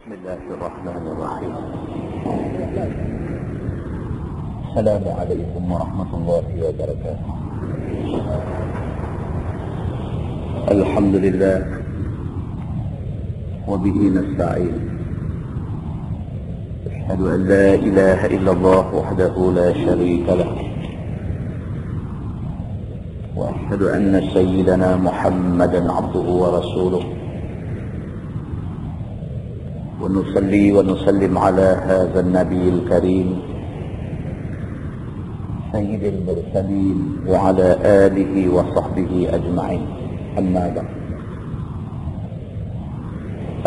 بسم الله الرحمن الرحيم. السلام عليكم ورحمة الله وبركاته. الحمد لله وبه نستعين. أشهد أن لا إله إلا الله وحده لا شريك له، وأشهد أن سيدنا محمدا عبده ورسوله، ونصلي ونسلم على هذا النبي الكريم سيد المرسلين وعلى آله وصحبه أجمعين. أما بعد،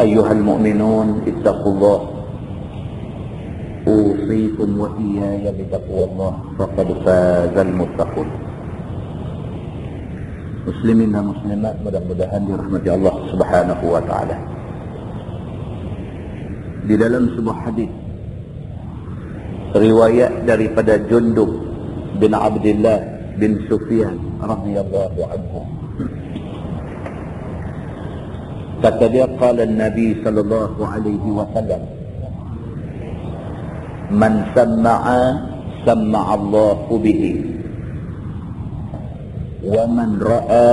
أيها المؤمنون اتقوا الله، أوصيكم وإياي بتقوى الله، فقد فاز المتقون. Muslimin dan muslimat, mudah-mudahan dirahmati Allah Subhanahu wa taala. Di dalam sebuah hadis riwayat daripada Jundub bin Abdullah bin Sufyan radhiyallahu anhu, kata dia, qala Nabi sallallahu alaihi wasallam, man samma'a samma'a Allahu bihi, wa man ra'a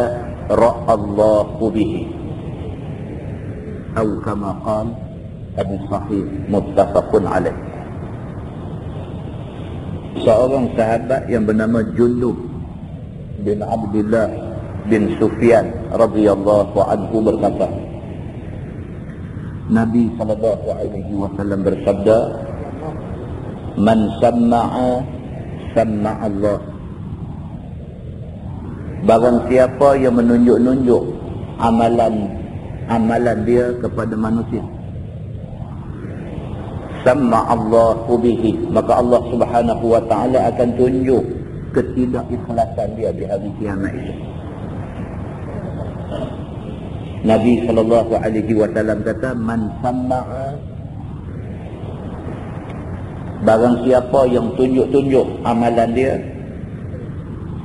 ra'a Allahu bihi, atau kama qala hadis sahih muttafaqun alaih. Seorang sahabat yang bernama Jundub bin Abdullah bin Sufyan radhiyallahu anhu berkata, Nabi sallallahu alaihi wasallam bersabda, man samma'a samma'a Allah. Barang siapa yang menunjuk-nunjuk amalan dia kepada manusia, samma Allahu bihi, maka Allah Subhanahu wa taala akan tunjuk ketidakikhlasan dia di hari kiamat itu. Nabi sallallahu alaihi wasallam kata, man samma'a, barang siapa yang tunjuk-tunjuk amalan dia,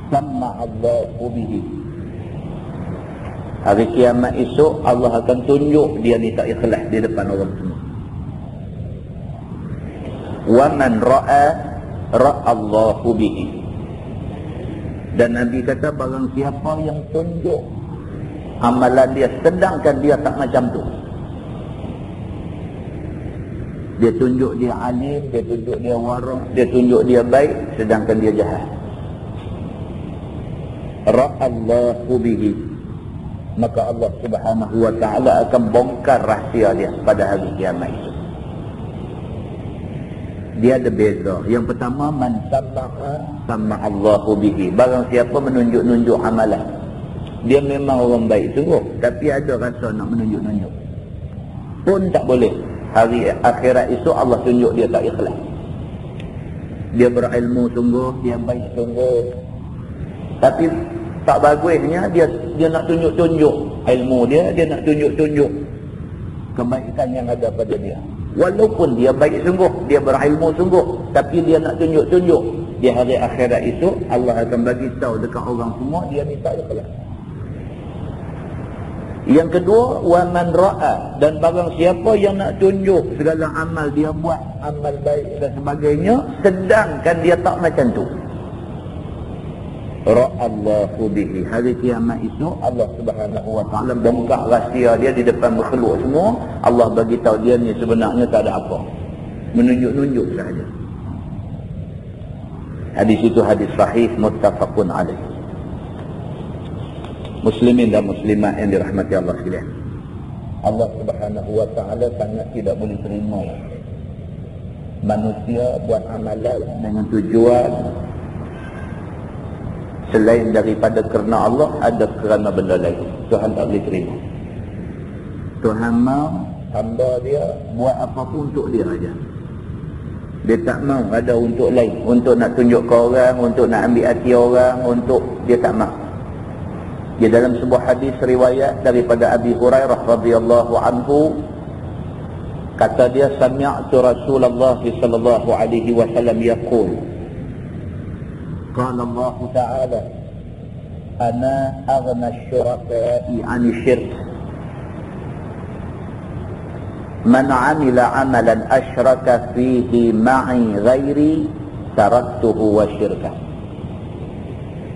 samma Allahu bihi, hari kiamat esok Allah akan tunjuk dia ni tak ikhlas di depan orang semua. Wa man ra'a ra'a Allahu bihi, dan Nabi kata barang siapa yang tunjuk amalan dia sedangkan dia tak macam tu, dia tunjuk dia alim, dia tunjuk dia warang, dia tunjuk dia baik, sedangkan dia jahat, ra'a Allahu bihi, maka Allah Subhanahu wa taala akan bongkar rahsia dia pada hari kiamat itu. Dia ada beza. Yang pertama, man samma'a samma'a Allahu bihi, barang siapa menunjuk-nunjuk amalan, dia memang orang baik sungguh, tapi ada rasa nak menunjuk-nunjuk pun tak boleh. Hari akhirat itu Allah tunjuk dia tak ikhlas. Dia berilmu sungguh, dia baik sungguh, tapi tak bagusnya dia nak tunjuk-tunjuk ilmu dia nak tunjuk-tunjuk kebaikan yang ada pada dia. Walaupun dia baik sungguh, dia berilmu sungguh, tapi dia nak tunjuk-tunjuk, di hari akhirat itu Allah akan bagi tahu dekat orang semua dia ni tak ikhlas. Yang kedua, wa man ra'a, dan barang siapa yang nak tunjuk segala amal dia buat, amal baik dan sebagainya, sedangkan dia tak macam tu, ra'allahu bihi, hari kiamat itu Allah Subhanahu wa taala bongkar rahsia dia di depan makhluk semua. Allah bagi tahu dia ni sebenarnya tak ada apa, menunjuk-nunjuk saja. Hadis itu hadis sahih muttafaqun alaih. Muslimin dan muslimat yang dirahmati Allah sekalian, Allah Subhanahu wa taala sangat tidak boleh terima manusia buat amalan dengan tujuan selain daripada kerana Allah, ada kerana benda lain. Tuhan tak boleh terima. Tuhan mahu hamba dia buat apa-apa untuk dia aja. Dia tak mahu ada untuk lain, untuk nak tunjuk ke orang, untuk nak ambil hati orang, untuk dia tak mahu. Di dalam sebuah hadis riwayat daripada Abi Hurairah radhiyallahu anhu, kata dia, sami'tu Rasulullah sallallahu alaihi wasallam yaqul, قال الله تعالى أنا أغنى الشركاء عن الشرك Man 'amila 'amalan asyraka fihi ma'i ghairi taraktuhu wa syirkah.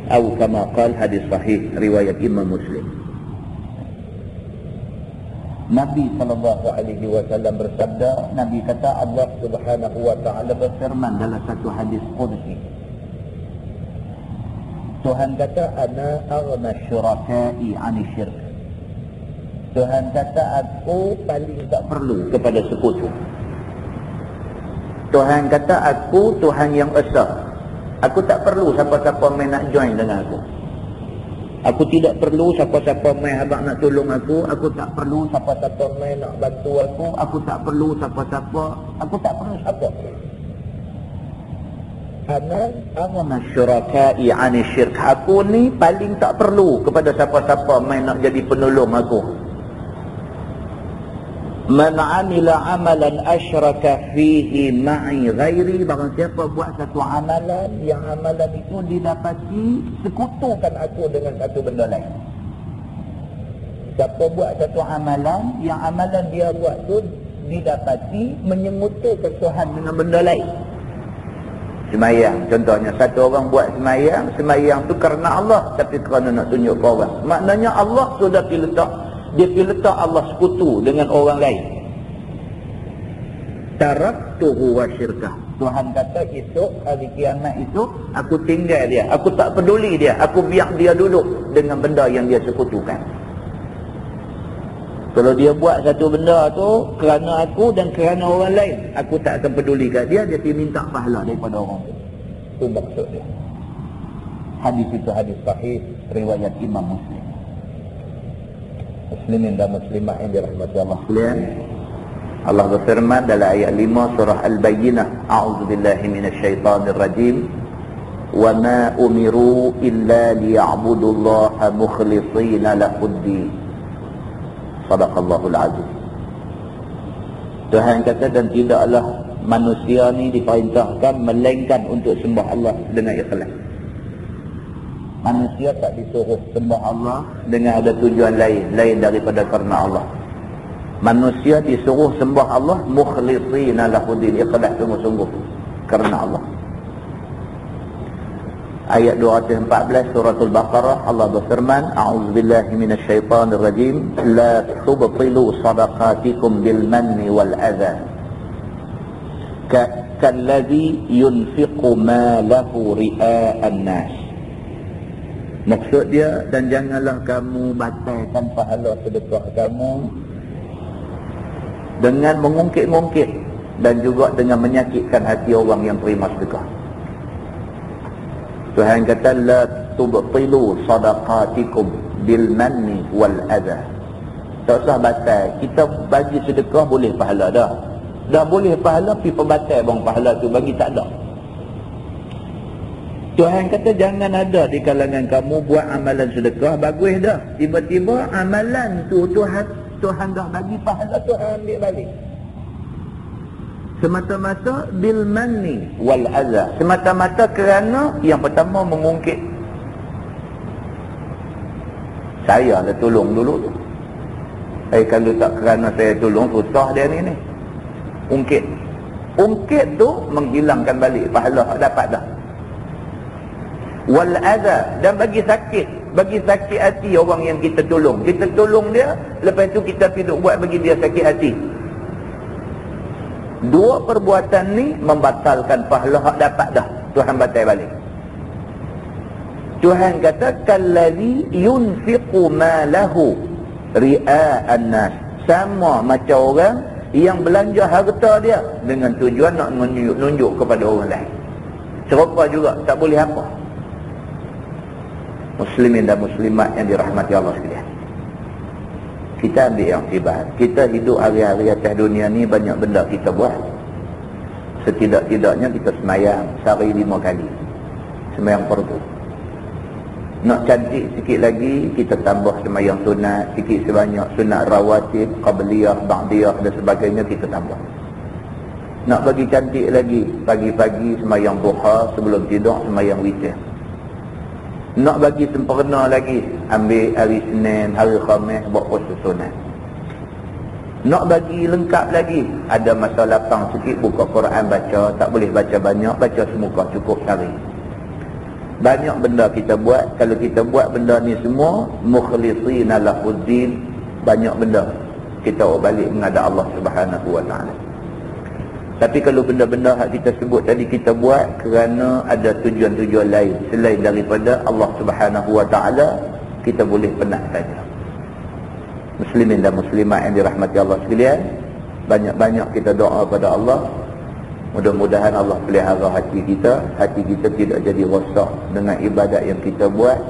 Atau kama qala, hadis sahih riwayat Imam Muslim. Nabi SAW bersabda, Nabi kata, Allah Subhanahu wa ta'ala berfirman dalam satu hadis qudsi. Tuhan kata, ana aghna syuraka'i 'ani syirk. Tuhan kata, aku paling tak perlu kepada sekutu. Tuhan kata, aku Tuhan yang esa. Aku tak perlu siapa-siapa main nak join dengan aku. Aku tidak perlu siapa-siapa main habaq nak tolong aku. Aku tak perlu siapa-siapa main nak bantu aku. Aku tak perlu siapa-siapa. Aku tak perlu siapa. Ana aghna syuraka'i 'ani syirk. Aku ni paling tak perlu kepada siapa-siapa main nak jadi penolong aku. Man 'amila 'amalan asyraka fihi ma'i ghairi, barang siapa buat satu amalan yang amalan itu didapati sekutukan aku dengan satu benda lain. Siapa buat satu amalan yang amalan dia buat tu didapati menyekutukan Tuhan dengan benda lain. Semayang contohnya, satu orang buat semayang tu kerana Allah tapi kerana nak tunjuk ke orang. Maknanya Allah sudah dia letak Allah sekutu dengan orang lain. Taraktuhu wa syirkah. Tuhan kata esok hari kiamat itu aku tinggal dia, aku tak peduli dia, aku biar dia duduk dengan benda yang dia sekutukan. Kalau dia buat satu benda tu kerana aku dan kerana orang lain, aku tak akan peduli kat dia, dia minta pahala daripada orang tu. Itu maksud dia. Hadis itu hadis sahih riwayat Imam Muslim. Muslimin dan muslimat yang dirahmati Allah sekalian, Allah berfirman dalam ayat 5 surah Al-Bayyinah, a'udzubillahi minasyaitonir rajim, wa ma umiru illa liya'budullaha mukhlishina lahuddin. Sadaqallahul azim. Tuhan kata, dan tidaklah manusia ni diperintahkan melainkan untuk sembah Allah dengan ikhlas. Manusia tak disuruh sembah Allah dengan ada tujuan lain daripada kerana Allah. Manusia disuruh sembah Allah mukhlishina lahuddin, ikhlas sungguh-sungguh kerana Allah. Ayat 214 suratul Baqarah, Allah berfirman, a'udzubillahi minasyaitonir rajim, la tubtilu sadaqatikum bil manni wal adha kalladzi yunfiqu malahu ria'an nas. Maksud dia, dan janganlah kamu batalkan pahala sedekah kamu dengan mengungkit-ungkit dan juga dengan menyakitkan hati orang yang terima sedekah. Tuhan kata, la tubtilu sadaqatikum bil manni wal adha. Tak usah batal. Kita bagi sedekah boleh pahala dah. Dah boleh pahala, pergi perbatal bang pahala tu bagi tak ada. Tuhan kata jangan ada di kalangan kamu buat amalan sedekah, bagus dah. Tiba-tiba amalan tu Tuhan dah bagi pahala, Tuhan ambil balik. Semata-mata bil manni wal adha. Semata-mata kerana yang pertama mengungkit. Saya dah tolong dulu tu. Kalau tak kerana saya tolong, susah dia ni. Ungkit. Ungkit tu menghilangkan balik pahala dapat dah. Wal adha, dan bagi sakit hati orang yang kita tolong. Kita tolong dia, lepas tu kita pergi buat bagi dia sakit hati. Dua perbuatan ni membatalkan pahala hak dapat dah. Tuhan batal balik. Tuhan kata, kallazi yunfiqu malahu ria'an nas. Sama macam orang yang belanja harta dia dengan tujuan nak menunjuk kepada orang lain. Serupa juga, tak boleh apa. Muslimin dan muslimat yang dirahmati Allah sekalian, kita ambil yang tibat. Kita hidup hari-hari atas dunia ni, banyak benda kita buat. Setidak-tidaknya kita semayang sehari 5 kali. Semayang fardu. Nak cantik sikit lagi, kita tambah semayang sunat sikit sebanyak, sunat rawatib, qabliyah, ba'diyah dan sebagainya kita tambah. Nak bagi cantik lagi, pagi-pagi semayang duha, sebelum tidur semayang witir. Nak bagi sempurna lagi, ambil hari Senin, hari Khamis buat puasa sunat. Nak bagi lengkap lagi, ada masa lapang sikit buka Quran baca, tak boleh baca banyak, baca semuka cukup sehari. Banyak benda kita buat, kalau kita buat benda ni semua mukhlishina lahuddin, banyak benda kita balik menghadap Allah Subhanahu wa taala. Tapi kalau benda-benda yang kita sebut tadi kita buat kerana ada tujuan-tujuan lain selain daripada Allah Subhanahu wa taala, kita boleh penat saja. Muslimin dan muslimat yang dirahmati Allah sekalian, banyak-banyak kita doa pada Allah. Mudah-mudahan Allah pelihara hati kita tidak jadi rosak dengan ibadat yang kita buat,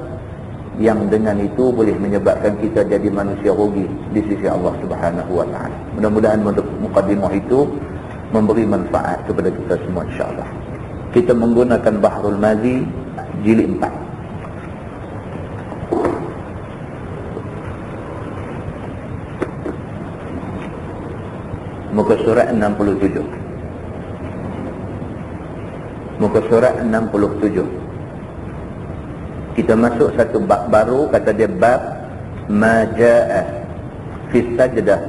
yang dengan itu boleh menyebabkan kita jadi manusia rugi di sisi Allah Subhanahu wa taala. Mudah-mudahan mukadimah itu memberi manfaat kepada kita semua insya-Allah. Kita menggunakan Bahrul Mazi jilid 4. Muka surat 67. Muka surat 67. Kita masuk satu bab baru, kata dia bab ma jaa fi sajdah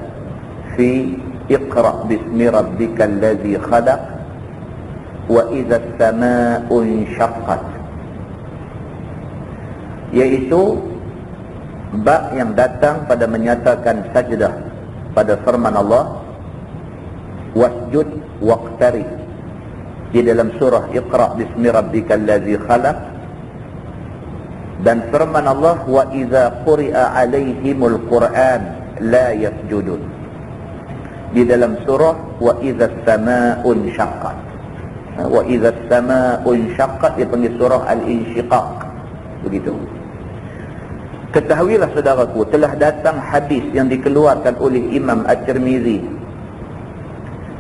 fi iqra bismi rabbikal ladzi khalaq wa idza as-samaa'u inshaqqat. Iaitu bab yang datang pada menyatakan sajdah pada firman Allah wasjud waqtarib di dalam surah Iqra bismi rabbikal ladzi khalaq, dan firman Allah wa idza quri'a 'alaihimul qur'an la yasjudun di dalam surah wa idza as-samaa'u inshaqqat. Wa idza as-samaa'u inshaqqat dipanggil surah al-insyiqaq. Begitu. Ketahuilah saudaraku, telah datang hadis yang dikeluarkan oleh Imam At-Tirmizi,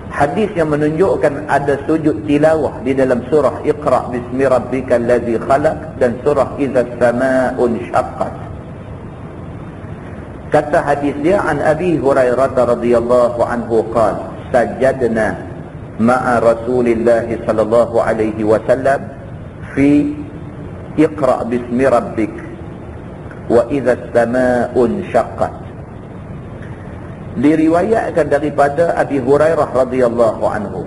hadis yang menunjukkan ada sujud tilawah di dalam surah Iqra bismi rabbikal ladzi khalaq dan surah idza as-samaa'u inshaqqat. Kata hadis dia an Abi Hurairah radhiyallahu anhu qala sajadna ma'a Rasulillah sallallahu alaihi wasallam fi Iqra bismi rabbik wa idza as-samaa'u inshaqqat. Diriwayatkan daripada Abi Hurairah radhiyallahu anhu,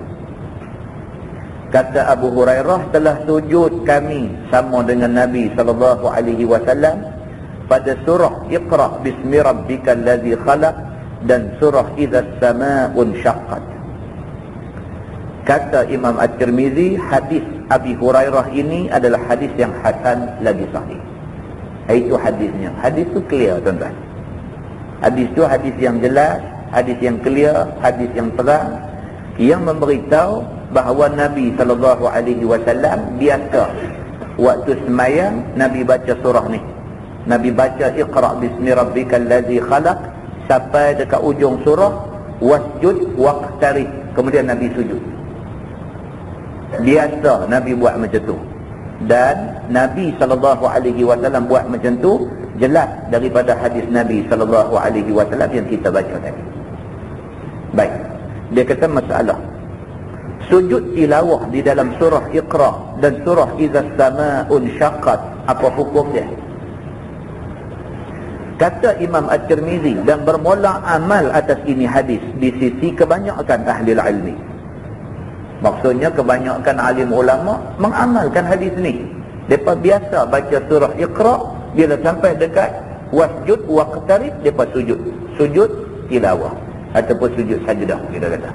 kata Abu Hurairah, telah sujud kami sama dengan Nabi sallallahu alaihi wasallam pada surah Iqra bismi rabbikal ladzi khalaq dan surah idza as-samaa'u inshaqqat. Kata Imam At-Tirmizi, hadis Abi Hurairah ini adalah hadis yang hasan lagi sahih. Itu hadisnya. Hadis itu clear tuan-tuan. Hadis itu hadis yang jelas, hadis yang clear, hadis yang terang, yang memberitahu bahawa Nabi sallallahu alaihi wasallam biasa waktu semayang Nabi baca surah ni. Nabi baca Iqra bismi rabbikal ladzi khalaq sampai dekat ujung surah wasjud waqtarib, kemudian Nabi sujud. Biasa Nabi buat macam tu, dan Nabi sallallahu alaihi wasallam buat macam tu jelas daripada hadis Nabi sallallahu alaihi wasallam yang kita baca tadi. Baik, dia kata masalah sujud tilawah di dalam surah Iqra dan surah idza as-samaa'u inshaqqat, apa hukum dia? Kata Imam At-Tirmizi, dan bermula amal atas ini hadis di sisi kebanyakan ahli ilmi. Maksudnya kebanyakan alim ulama mengamalkan hadis ni. Mereka biasa baca surah Iqra, bila sampai dekat wasjud waqtarib, mereka sujud. Sujud tilawah ataupun sujud sajdah kita kata.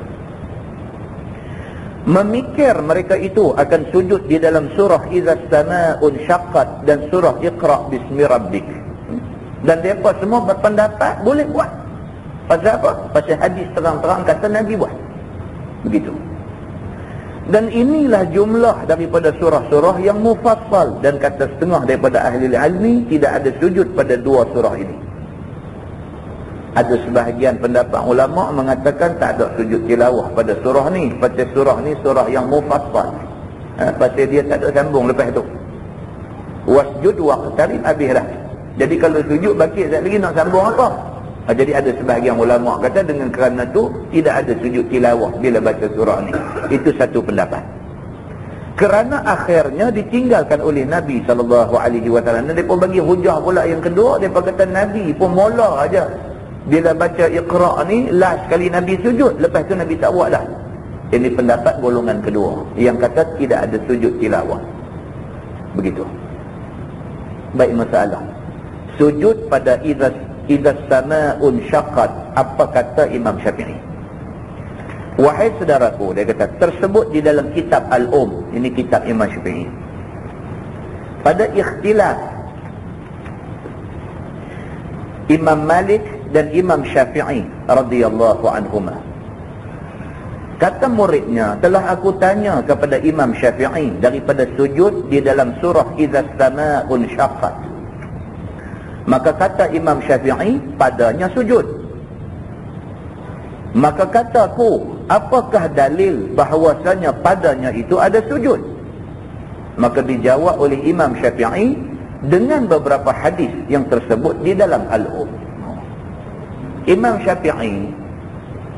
Memikir mereka itu akan sujud di dalam surah idza as-samaa'u inshaqqat dan surah Iqra bismi rabbik. Dan mereka semua berpendapat boleh buat. Pasal apa? Pasal hadis terang-terang kata Nabi buat. Begitu. Dan inilah jumlah daripada surah-surah yang mufassal, dan kata setengah daripada ahli ilmi tidak ada sujud pada dua surah ini. Ada sebahagian pendapat ulama mengatakan tak ada sujud tilawah pada surah ni, pasal surah ni surah yang mufassal. Pasal dia tak ada sambung lepas tu. Wasjud waqtarib habislah. Jadi kalau sujud baki sekali lagi nak sambung apa? Jadi ada sebahagian ulama kata dengan kerana tu tidak ada sujud tilawah bila baca surah ni. Itu satu pendapat. Kerana akhirnya ditinggalkan oleh Nabi sallallahu alaihi wasallam. Dan depa bagi hujah pula yang kedua, depa kata Nabi pun mola aja Bila baca Iqra' ni, last sekali Nabi sujud, lepas tu Nabi tak buat dah. Ini pendapat golongan kedua yang kata tidak ada sujud tilawah. Begitu. Baik, masalah sujud pada idza sama'un syaqqat, apa kata Imam Syafi'i? Wahai saudaraku, dia kata, tersebut di dalam kitab Ini kitab Imam Syafi'i. Pada ikhtilaf Imam Malik dan Imam Syafi'i radhiyallahu anhuma. Kata muridnya, telah aku tanya kepada Imam Syafi'i daripada sujud di dalam surah Idza Sama'un Syaqqat. Maka kata Imam Syafi'i, padanya sujud. Maka kataku, apakah dalil bahawasanya padanya itu ada sujud? Maka dijawab oleh Imam Syafi'i dengan beberapa hadis yang tersebut di dalam Imam Syafi'i,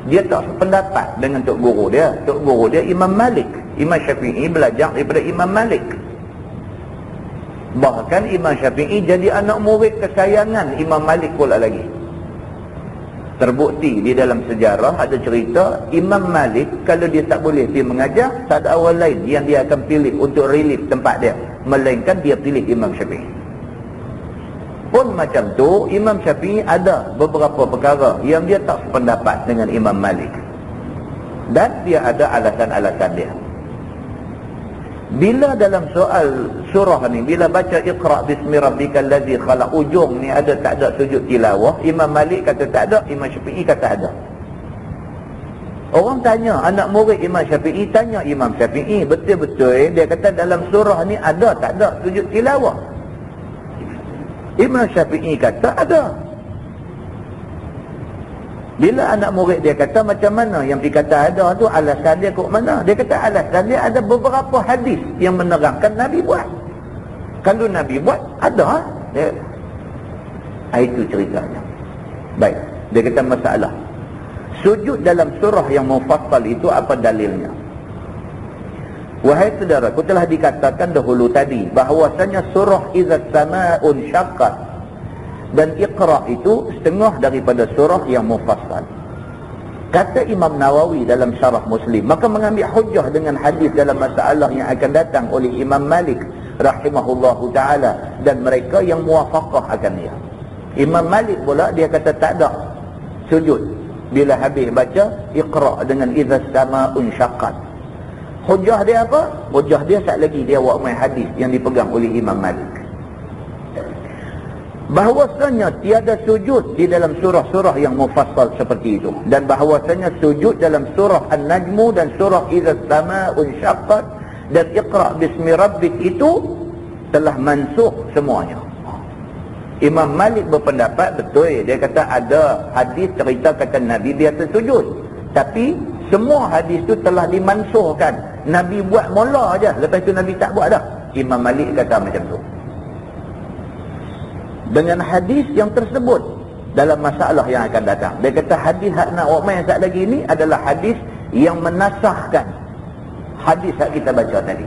dia tak sependapat dengan tok guru dia. Tok guru dia Imam Malik. Imam Syafi'i belajar daripada Imam Malik. Bahkan Imam Syafi'i jadi anak murid kesayangan Imam Malik pula lagi. Terbukti di dalam sejarah ada cerita Imam Malik kalau dia tak boleh pergi mengajar, tak ada orang lain yang dia akan pilih untuk relief tempat dia, melainkan dia pilih Imam Syafi'i. Pun macam tu, Imam Syafi'i ada beberapa perkara yang dia tak sependapat dengan Imam Malik, dan dia ada alasan-alasan dia. Bila dalam soal surah ni, bila baca Iqra' bismi rabbikal ladzi khalaq, ujung ni ada tak ada sujud tilawah, Imam Malik kata tak ada, Imam Syafi'i kata ada. Orang tanya, anak murid Imam Syafi'i tanya Imam Syafi'i, betul-betul dia kata dalam surah ni ada tak ada sujud tilawah? Imam Syafi'i kata ada. Bila anak murid dia kata, macam mana yang dikata ada tu, alasan dia kok mana? Dia kata alasan dia ada beberapa hadis yang menerangkan Nabi buat. Kalau Nabi buat, ada. Itu ceritanya. Baik, dia kata masalah sujud dalam surah yang mufassal itu apa dalilnya? Wahai saudara, aku telah dikatakan dahulu tadi bahawasanya surah Idza Sama'un Syaqqat dan Iqra' itu setengah daripada surah yang mufassal. Kata Imam Nawawi dalam syarah Muslim, maka mengambil hujah dengan hadis dalam masalah yang akan datang oleh Imam Malik rahimahullahu ta'ala dan mereka yang muwafaqah akan dia. Imam Malik pula dia kata tak ada sujud bila habis baca Iqra' dengan Idza Sama'un Syaqqat. Hujah dia apa? Hujah dia sat lagi dia buat main hadis yang dipegang oleh Imam Malik, bahawasanya tiada sujud di dalam surah-surah yang mufassal seperti itu, dan bahawasanya sujud dalam surah An-Najmu dan surah Idza Sama'un Syaqqat dan Iqra' bismi rabbik itu telah mansukh semuanya. Imam Malik berpendapat betul, dia kata ada hadis cerita kata Nabi biasa sujud, tapi semua hadis itu telah dimansuhkan. Nabi buat mula aja, lepas tu Nabi tak buat dah. Imam Malik kata macam tu. Dengan hadis yang tersebut dalam masalah yang akan datang, dia kata hadis hak nak buat main saat lagi ni adalah hadis yang menasahkan hadis yang kita baca tadi.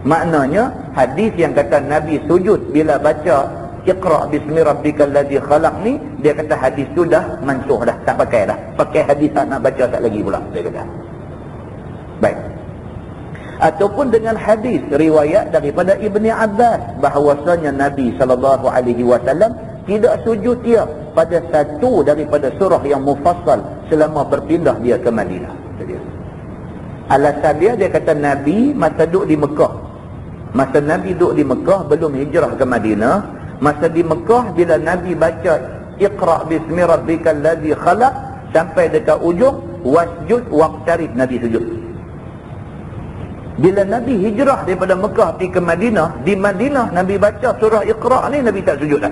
Maknanya hadis yang kata Nabi sujud bila baca Iqra' bismi rabbikal ladzi khalaq ni, dia kata hadis tu dah mansuh dah, tak pakai dah. Pakai hadis tak nak baca tak lagi pula, dia kata. Baik. Ataupun dengan hadis riwayat daripada Ibni Abbas bahawasanya Nabi SAW tidak sujud dia pada satu daripada surah yang mufassal selama berpindah dia ke Madinah. Alasan dia kata Nabi masa duduk di Mekah, masa Nabi duduk di Mekah belum hijrah ke Madinah, masa di Mekah bila Nabi baca Iqra' bismi rabbikal ladzi khalaq sampai dekat ujung wasjud waqtarib, Nabi sujud. Bila Nabi hijrah daripada Mekah pergi ke Madinah, di Madinah Nabi baca surah Iqra' ni, Nabi tak sujud dah.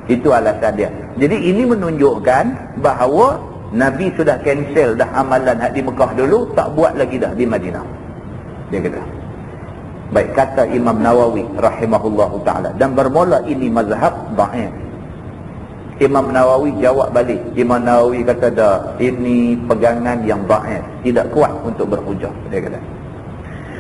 Itu alasan dia. Jadi ini menunjukkan bahawa Nabi sudah cancel dah amalan di Mekah dulu, tak buat lagi dah di Madinah, dia kata. Baik, kata Imam Nawawi rahimahullahu ta'ala, dan bermula ini mazhab da'if. Imam Nawawi jawab balik. Imam Nawawi kata dah, ini pegangan yang da'if, tidak kuat untuk berhujah, dia kata.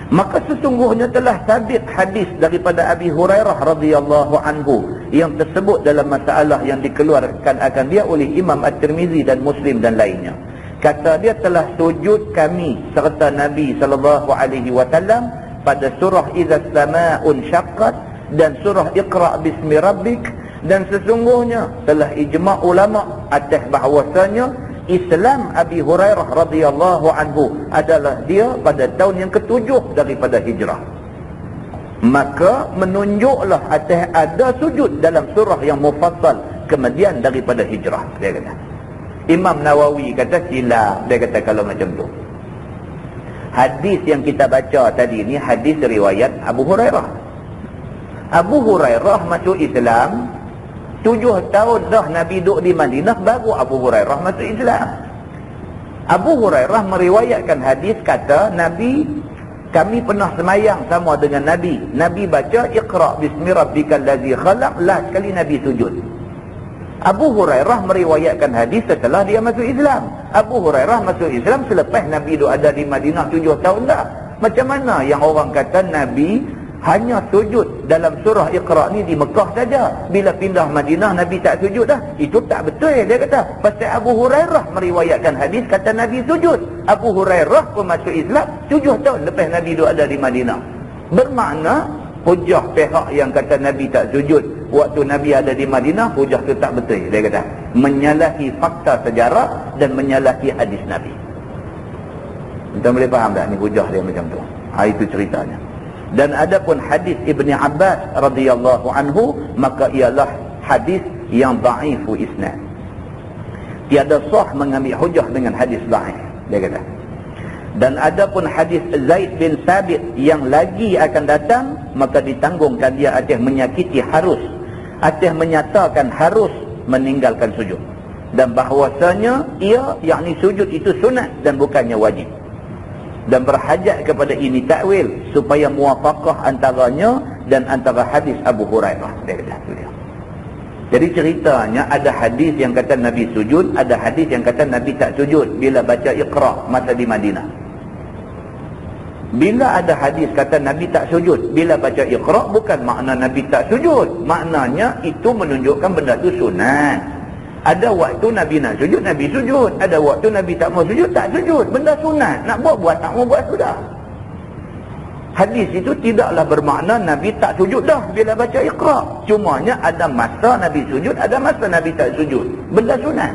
Maka sesungguhnya telah sabit hadis daripada Abi Hurairah radhiyallahu anhu yang tersebut dalam masalah yang dikeluarkan akan dia oleh Imam At-Tirmizi dan Muslim dan lainnya. Kata dia, telah sujud kami serta Nabi sallallahu alaihi wasallam pada surah Idza Samaa'un Syaqqat dan surah Iqra' bismi rabbik, dan sesungguhnya telah ijma' ulama atas bahawasanya Islam Abi Hurairah radhiyallahu anhu adalah dia pada tahun yang ke-7 daripada hijrah. Maka menunjuklah atas ada sujud dalam surah yang mufassal kemudian daripada hijrah, dia kata. Imam Nawawi kata silap, dia kata kalau macam tu. Hadis yang kita baca tadi ni hadis riwayat Abu Hurairah. Abu Hurairah masuk Islam 7 tahun dah Nabi duduk di Madinah, baru Abu Hurairah masuk Islam. Abu Hurairah meriwayatkan hadis, kata Nabi, kami pernah semayang sama dengan Nabi. Nabi baca Iqra' bismi rabbikal ladzi khalaq, last kali Nabi sujud. Abu Hurairah meriwayatkan hadis setelah dia masuk Islam. Abu Hurairah masuk Islam selepas Nabi duduk ada di Madinah 7 tahun dah. Macam mana yang orang kata Nabi hanya sujud dalam surah Iqra' ni di Mekah saja, bila pindah Madinah Nabi tak sujud dah? Itu tak betul, dia kata. Pasal Abu Hurairah meriwayatkan hadis kata Nabi sujud. Abu Hurairah pun masuk Islam 7 tahun lepas Nabi duduk ada di Madinah. Bermakna hujah pihak yang kata Nabi tak sujud waktu Nabi ada di Madinah, hujah tu tak betul, dia kata. Menyalahi fakta sejarah dan menyalahi hadis Nabi. Kita boleh faham tak ni hujah dia macam tu? Itu ceritanya. Dan adapun hadis Ibni Abbas radhiyallahu anhu, maka ialah hadis yang dha'ifu isnad. Tiada sah mengambil hujah dengan hadis dhaif, dia kata. Dan adapun hadis Zaid bin Sabit yang lagi akan datang, maka ditanggungkan dia atas menyakiti harus, atas menyatakan harus meninggalkan sujud, dan bahawasanya ia, yakni sujud itu sunat dan bukannya wajib, dan berhajat kepada ini takwil supaya muwafaqah antaranya dan antara hadis Abu Hurairah, dia kata. Jadi ceritanya ada hadis yang kata Nabi sujud, ada hadis yang kata Nabi tak sujud bila baca Iqra' masa di Madinah. Bila ada hadis kata Nabi tak sujud bila baca Iqra', bukan makna Nabi tak sujud, maknanya itu menunjukkan benda tu sunat. Ada waktu Nabi nak sujud, Nabi sujud. Ada waktu Nabi tak mau sujud, tak sujud. Benda sunat. Nak buat, tak mau buat, sudah. Hadis itu tidaklah bermakna Nabi tak sujud dah bila baca Iqra'. Cumanya ada masa Nabi sujud, ada masa Nabi tak sujud. Benda sunat.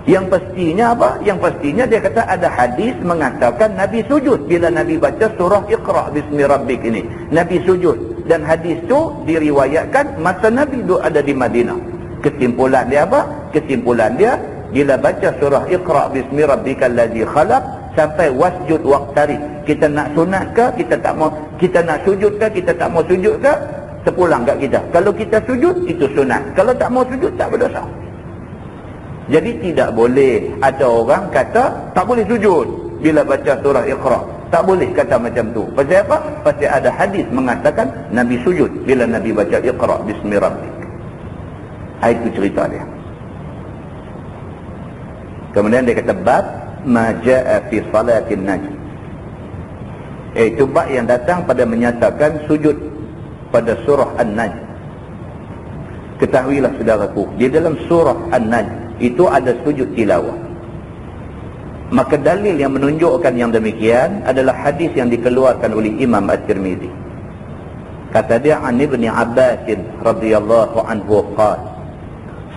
Yang pastinya apa? Yang pastinya dia kata ada hadis mengatakan Nabi sujud bila Nabi baca surah Iqra' bismi rabbik ini. Nabi sujud. Dan hadis itu diriwayatkan masa Nabi ada di Madinah. Kesimpulan dia apa? Kesimpulan dia, bila baca surah Iqra' bismi rabbikal ladzi khalaq sampai wasjud waqtarib, kita nak sunat ke, kita tak mau, kita nak sujud ke, kita tak mau sujud ke, terpulang kat kita. Kalau kita sujud, itu sunat. Kalau tak mau sujud, tak berdosa. Jadi tidak boleh ada orang kata tak boleh sujud bila baca surah Iqra'. Tak boleh kata macam tu. Pasal apa? Pasal ada hadis mengatakan Nabi sujud bila Nabi baca Iqra' bismi rabbik. Itu cerita dia. Kemudian dia kata bab ma jaa fi salatin najm. Itu bab yang datang pada menyatakan sujud pada surah An-Najm. Ketahuilah saudaraku, di dalam surah An-Najm itu ada sujud tilawah. Maka dalil yang menunjukkan yang demikian adalah hadis yang dikeluarkan oleh Imam At-Tirmizi. Kata dia an Ibni Abbas radhiyallahu anhu qala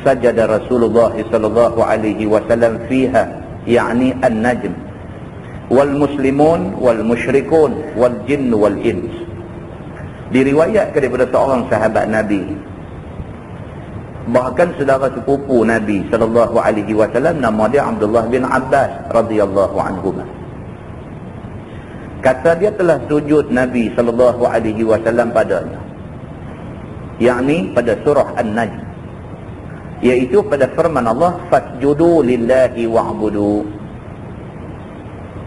sajada Rasulullah sallallahu alaihi wasallam fiha, yakni An-Najm, wal muslimun wal musyrikun wal jinn wal ins. Diriwayatkan daripada seorang sahabat Nabi, bahkan saudara sepupu Nabi sallallahu alaihi wasallam, nama dia Abdullah bin Abbas radhiyallahu anhu. Kata dia telah sujud Nabi sallallahu alaihi wasallam padanya, yakni pada surah An-Najm, iaitu pada firman Allah fasjudu lillahi wa'budu,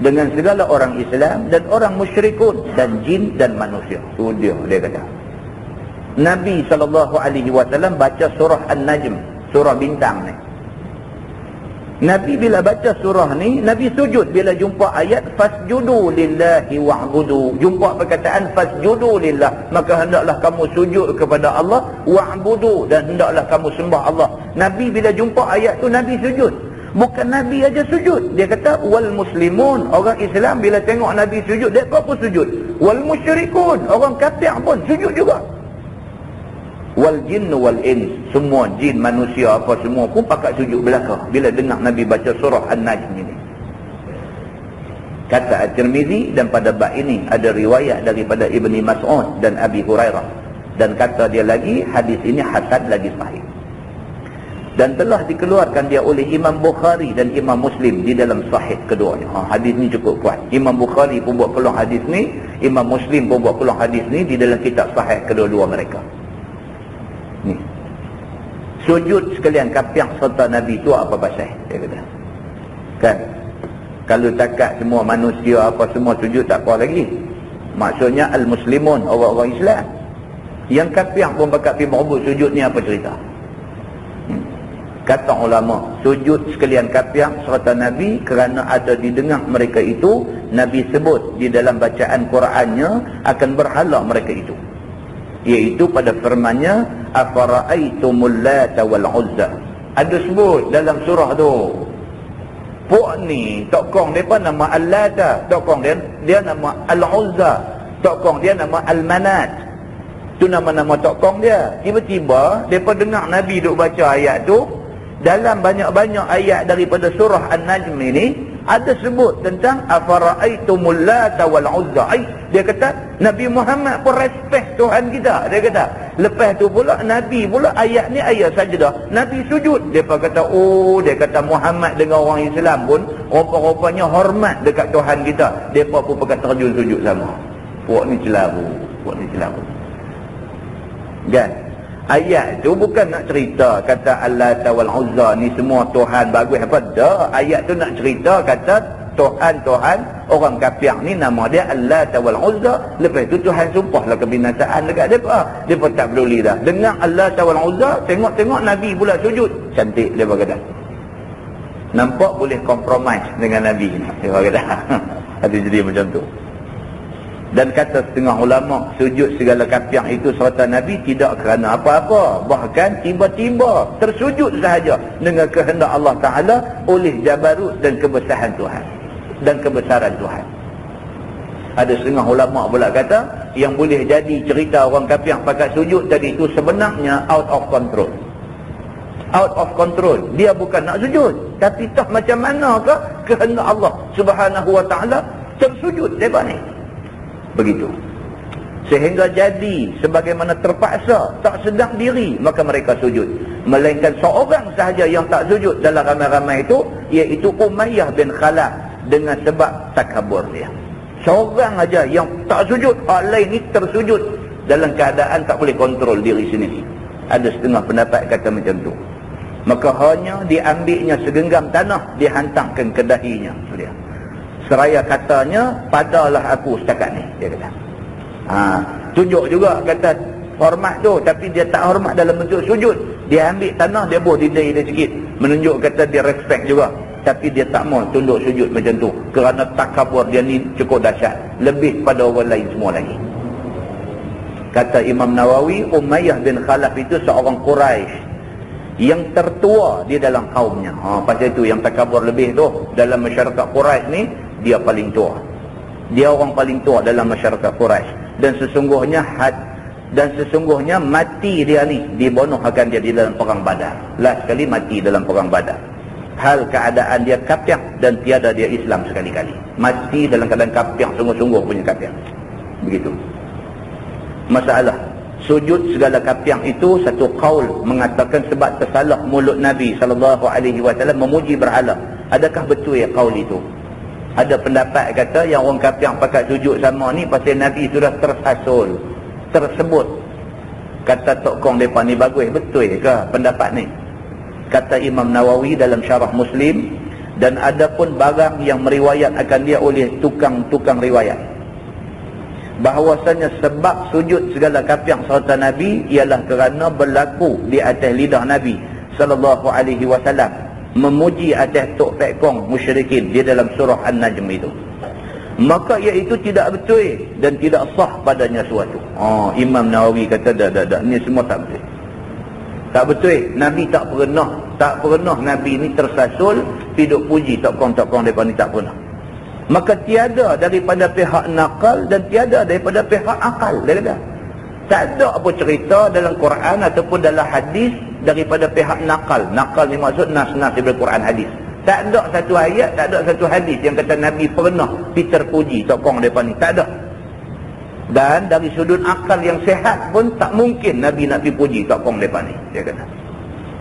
dengan segala orang Islam dan orang musyrikun dan jin dan manusia. Dia kata Nabi SAW baca surah An-Najm, surah bintang ni. Nabi bila baca surah ni, Nabi sujud bila jumpa ayat fasjudu lillahi wa'budu. Jumpa perkataan fasjudu lillah, maka hendaklah kamu sujud kepada Allah, wa'budu, dan hendaklah kamu sembah Allah. Nabi bila jumpa ayat tu, Nabi sujud. Bukan Nabi aja sujud. Dia kata wal muslimun, orang Islam bila tengok Nabi sujud, mereka pun sujud. Wal musyrikun, orang kafir pun sujud juga. Wal jinnu wal ins, semua jin, manusia apa semua pun pakat sujud belaka bila dengar Nabi baca surah An-Najm ini. Kata At-Tirmizi, dan pada bab ini ada riwayat daripada Ibni Mas'ud dan Abi Hurairah, dan kata dia lagi hadis ini hasan lagi sahih, dan telah dikeluarkan dia oleh Imam Bukhari dan Imam Muslim di dalam sahih keduanya. Hadis ni cukup kuat. Imam Bukhari pun buat peluang hadis ni, Imam Muslim pun buat peluang hadis ni di dalam kitab sahih kedua-dua mereka. Ni. Sujud sekalian kapiang serta Nabi tu apa pasal? Dia kata. Kan? Kalau takat semua manusia apa semua sujud tak apa lagi. Maksudnya al-muslimun, orang-orang Islam. Yang kapiang pun pakat pergi berebut sujud ni apa cerita? Kata ulama, sujud sekalian kapiang serta Nabi kerana ada didengar mereka itu, Nabi sebut di dalam bacaan Qurannya akan berhala mereka itu. Iaitu pada firmannya afara'aitumul lata wal uzza. Ada sebut dalam surah tu. Puak ni tokong depa nama Al-Lata, tokong dia nama Al-Uzza, tokong dia nama Al-Manat. Tu nama-nama tokong dia. Tiba-tiba depa dengar Nabi duk baca ayat tu, dalam banyak-banyak ayat daripada surah An-Najm ini ada sebut tentang afara'aitumul lata wal uzza. Dia kata Nabi Muhammad pun respect Tuhan kita. Dia kata lepas tu pula Nabi pula ayat ni ayat sajdah, Nabi sujud. Dia kata dia kata Muhammad dengan orang Islam pun rupa-rupanya hormat dekat Tuhan kita. Dia pun pakai terjun sujud sama. Puak ni celaru, kan? Ayat tu bukan nak cerita kata Al-Lata wal Uzza ni semua Tuhan bagus apa dah. Ayat tu nak cerita kata Tuhan-Tuhan orang kafir ni nama dia Al-Lata wal Uzza. Lepas tu Tuhan sumpahlah kebinasaan dekat depa. Depa tak peduli dah. Dengar Al-Lata wal Uzza, tengok-tengok Nabi pula sujud. Cantik depa kata. Nampak boleh compromise dengan Nabi ni. Depa kata. Ada jadi macam tu. Dan kata setengah ulama, sujud segala kapiang itu serta Nabi tidak kerana apa-apa. Bahkan tiba-tiba tersujud sahaja dengan kehendak Allah Ta'ala oleh jabarut dan kebesaran Tuhan. Dan kebesaran Tuhan. Ada setengah ulama pula kata, yang boleh jadi cerita orang kapiang pakai sujud tadi itu sebenarnya out of control. Out of control. Dia bukan nak sujud. Tapi tak macam manakah kehendak Allah Subhanahu Wa Ta'ala tersujud mereka ni. Begitu. Sehingga jadi sebagaimana terpaksa, tak sedar diri, maka mereka sujud. Melainkan seorang sahaja yang tak sujud dalam ramai-ramai itu, iaitu Umayyah bin Khalaf, dengan sebab takabur dia. Seorang aja yang tak sujud, orang lain ni tersujud dalam keadaan tak boleh kontrol diri sendiri. Ada setengah pendapat kata macam tu. Maka hanya diambilnya segenggam tanah, dihantarkan ke dahinya. Dia seraya katanya, padalah aku setakat ni, dia kata. Tunjuk juga kata hormat tu, tapi dia tak hormat dalam bentuk sujud. Dia ambil tanah, dia buh di dahi dia sikit, menunjuk kata dia respect juga. Tapi dia tak mau tunduk sujud macam tu, kerana takabur dia ni cukup dahsyat, lebih pada orang lain semua lagi. Kata Imam Nawawi, Umayyah bin Khalaf itu seorang Quraisy yang tertua di dalam kaumnya. Pasal itu yang takabur lebih tu dalam masyarakat Quraisy ni, dia paling tua. Dia orang paling tua dalam masyarakat Quraisy. Dan sesungguhnya mati dia ni dibunuhkan dia di dalam perang Badar. Last sekali mati dalam perang Badar. Hal keadaan dia kafir dan tiada dia Islam sekali-kali. Mati dalam keadaan kafir, sungguh-sungguh punya kafir. Begitu. Masalah sujud segala kapiang itu, satu qaul mengatakan sebab tersalah mulut Nabi SAW memuji berhala. Adakah betul ya qaul itu? Ada pendapat kata yang orang kapiang pakai sujud sama ni pasal Nabi sudah tersasul, tersebut. Kata tokong mereka ni bagus. Betul ke pendapat ni? Kata Imam Nawawi dalam syarah Muslim, dan ada pun barang yang meriwayat akan dia oleh tukang-tukang riwayat, bahawasanya sebab sujud segala kapiang serta Nabi ialah kerana berlaku di atas lidah Nabi sallallahu alaihi wasallam memuji atas Tok Pek Kong musyrikin di dalam surah An-Najm itu, maka iaitu tidak betul dan tidak sah padanya suatu. Imam Nawawi kata dah, ni semua tak betul. Tak betul. Nabi tak pernah Nabi ni tersasul hidup puji Tok Kong depa ni, tak pernah. Maka tiada daripada pihak nakal dan tiada daripada pihak akal. Dia kata tak ada apa cerita dalam Quran ataupun dalam hadis daripada pihak nakal. Nakal ni maksud nas-nas daripada Quran hadis. Tak ada satu ayat, tak ada satu hadis yang kata Nabi pernah terpuji Tok Kong depa ni. Tak ada. Dan dari sudut akal yang sehat pun tak mungkin Nabi nak puji Tok Kong depa ni, dia kata.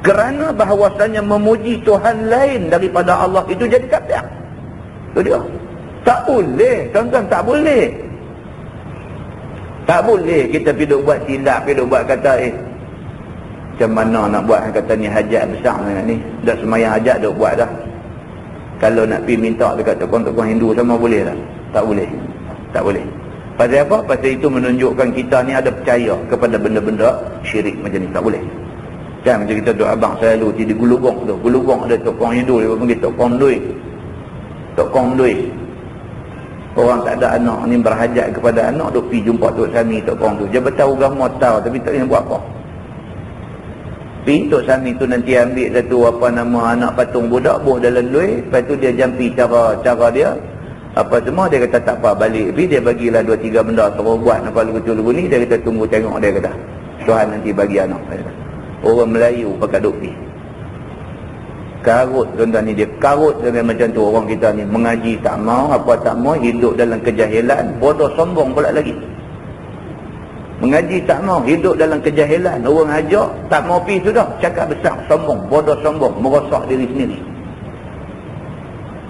Kerana bahawasanya memuji Tuhan lain daripada Allah itu jadi kafir. Itu dia. Tak boleh, tuan-tuan, tak boleh. Tak boleh kita pergi buat silap, pergi buat kata macam mana nak buat, kata ni hajat besar ni. Dah semayang hajat dah buat dah. Kalau nak pergi minta dekat tokoh-tokoh Hindu sama boleh tak? Tak boleh. Tak boleh. Pasal apa? Pasal itu menunjukkan kita ni ada percaya kepada benda-benda syirik macam ni. Tak boleh. Kan macam kita duk abang selalu di Gulugong tu. Gulugong ada tokoh Hindu, dia panggil Tokong Dui. Tokong Dui. Orang tak ada anak ni berhajat kepada anak, duk pergi jumpa Tok Sami Tokong tu. Dia bertahu agama tahu tapi tak boleh buat apa. Pergi Tok Sami tu nanti ambil satu anak patung budak, buh dalam duit, lepas tu dia jampi cara dia apa semua, dia kata tak apa, balik pergi dia bagilah 2-3 benda terus buat nampak lugu-lugu ni, dia kata tunggu tengok, dia kata Tuhan nanti bagi anak. Orang Melayu pakai duk pergi karut, tuan-tuan ni dia karut dengan macam tu. Orang kita ni mengaji tak mau, apa tak mau, hidup dalam kejahilan, bodoh sombong pula lagi. Mengaji tak mau, hidup dalam kejahilan, orang ajak tak mau pergi sudah, cakap besar, sombong, bodoh sombong, merosak diri sendiri.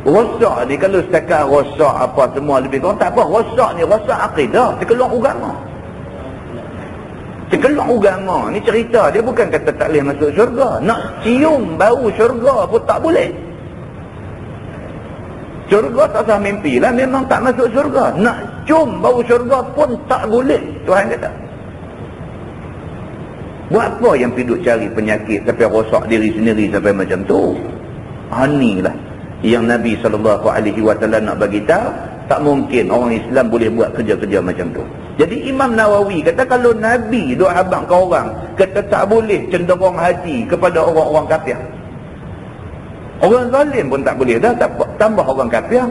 Rosak ni kalau setakat rosak apa semua lebih kurang tak apa. Rosak ni rosak akidah, terkeluar agama. Terkeluar agama ni cerita dia bukan kata tak boleh masuk syurga. Nak cium bau syurga pun tak boleh. Syurga tak sah mimpi lah, memang tak masuk syurga. Nak cium bau syurga pun tak boleh, Tuhan kata. Buat apa yang pergi cari penyakit sampai rosak diri sendiri sampai macam tu? Inilah yang Nabi SAW nak bagi tahu, tak mungkin orang Islam boleh buat kerja-kerja macam tu. Jadi Imam Nawawi kata kalau Nabi duk habaq ke orang, kata tak boleh cenderung hati kepada orang-orang kafir. Orang zalim pun tak boleh dah, tambah orang kafir.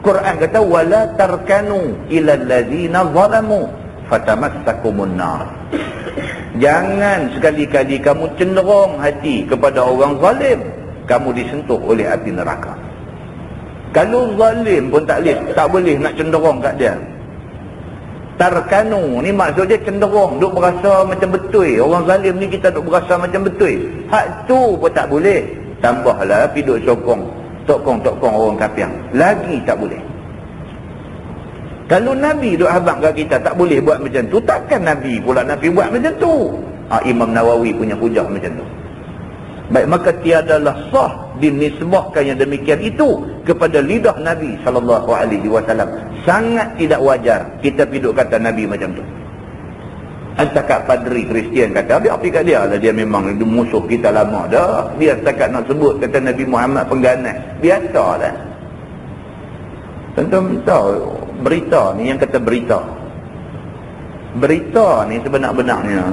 Quran kata wala tarkanu ila allazina zalamu fatamassakumun nar. Jangan sekali-kali kamu cenderung hati kepada orang zalim, kamu disentuh oleh api neraka. Kalau zalim pun tak boleh nak cenderung kat dia. Tarkanu ni maksudnya cenderung, duk berasa macam betul. Orang zalim ni kita duk berasa macam betul. Hak tu pun tak boleh. Tambahlah pergi duk sokong tokong orang kafir. Lagi tak boleh. Kalau Nabi duk habaq kat kita tak boleh buat macam tu, takkan Nabi pula Nabi buat macam tu. Imam Nawawi punya hujah macam tu. Baik, maka tiadalah sah dinisbahkan yang demikian itu kepada lidah Nabi SAW. Sangat tidak wajar kita piduk kata Nabi macam tu. Setakat padri Kristian kata, biar pergi kat dia lah, dia memang musuh kita lama dah. Dia setakat nak sebut kata Nabi Muhammad pengganas, biasa lah. Tentu tahu berita ni, yang kata berita ni sebenar-benarnya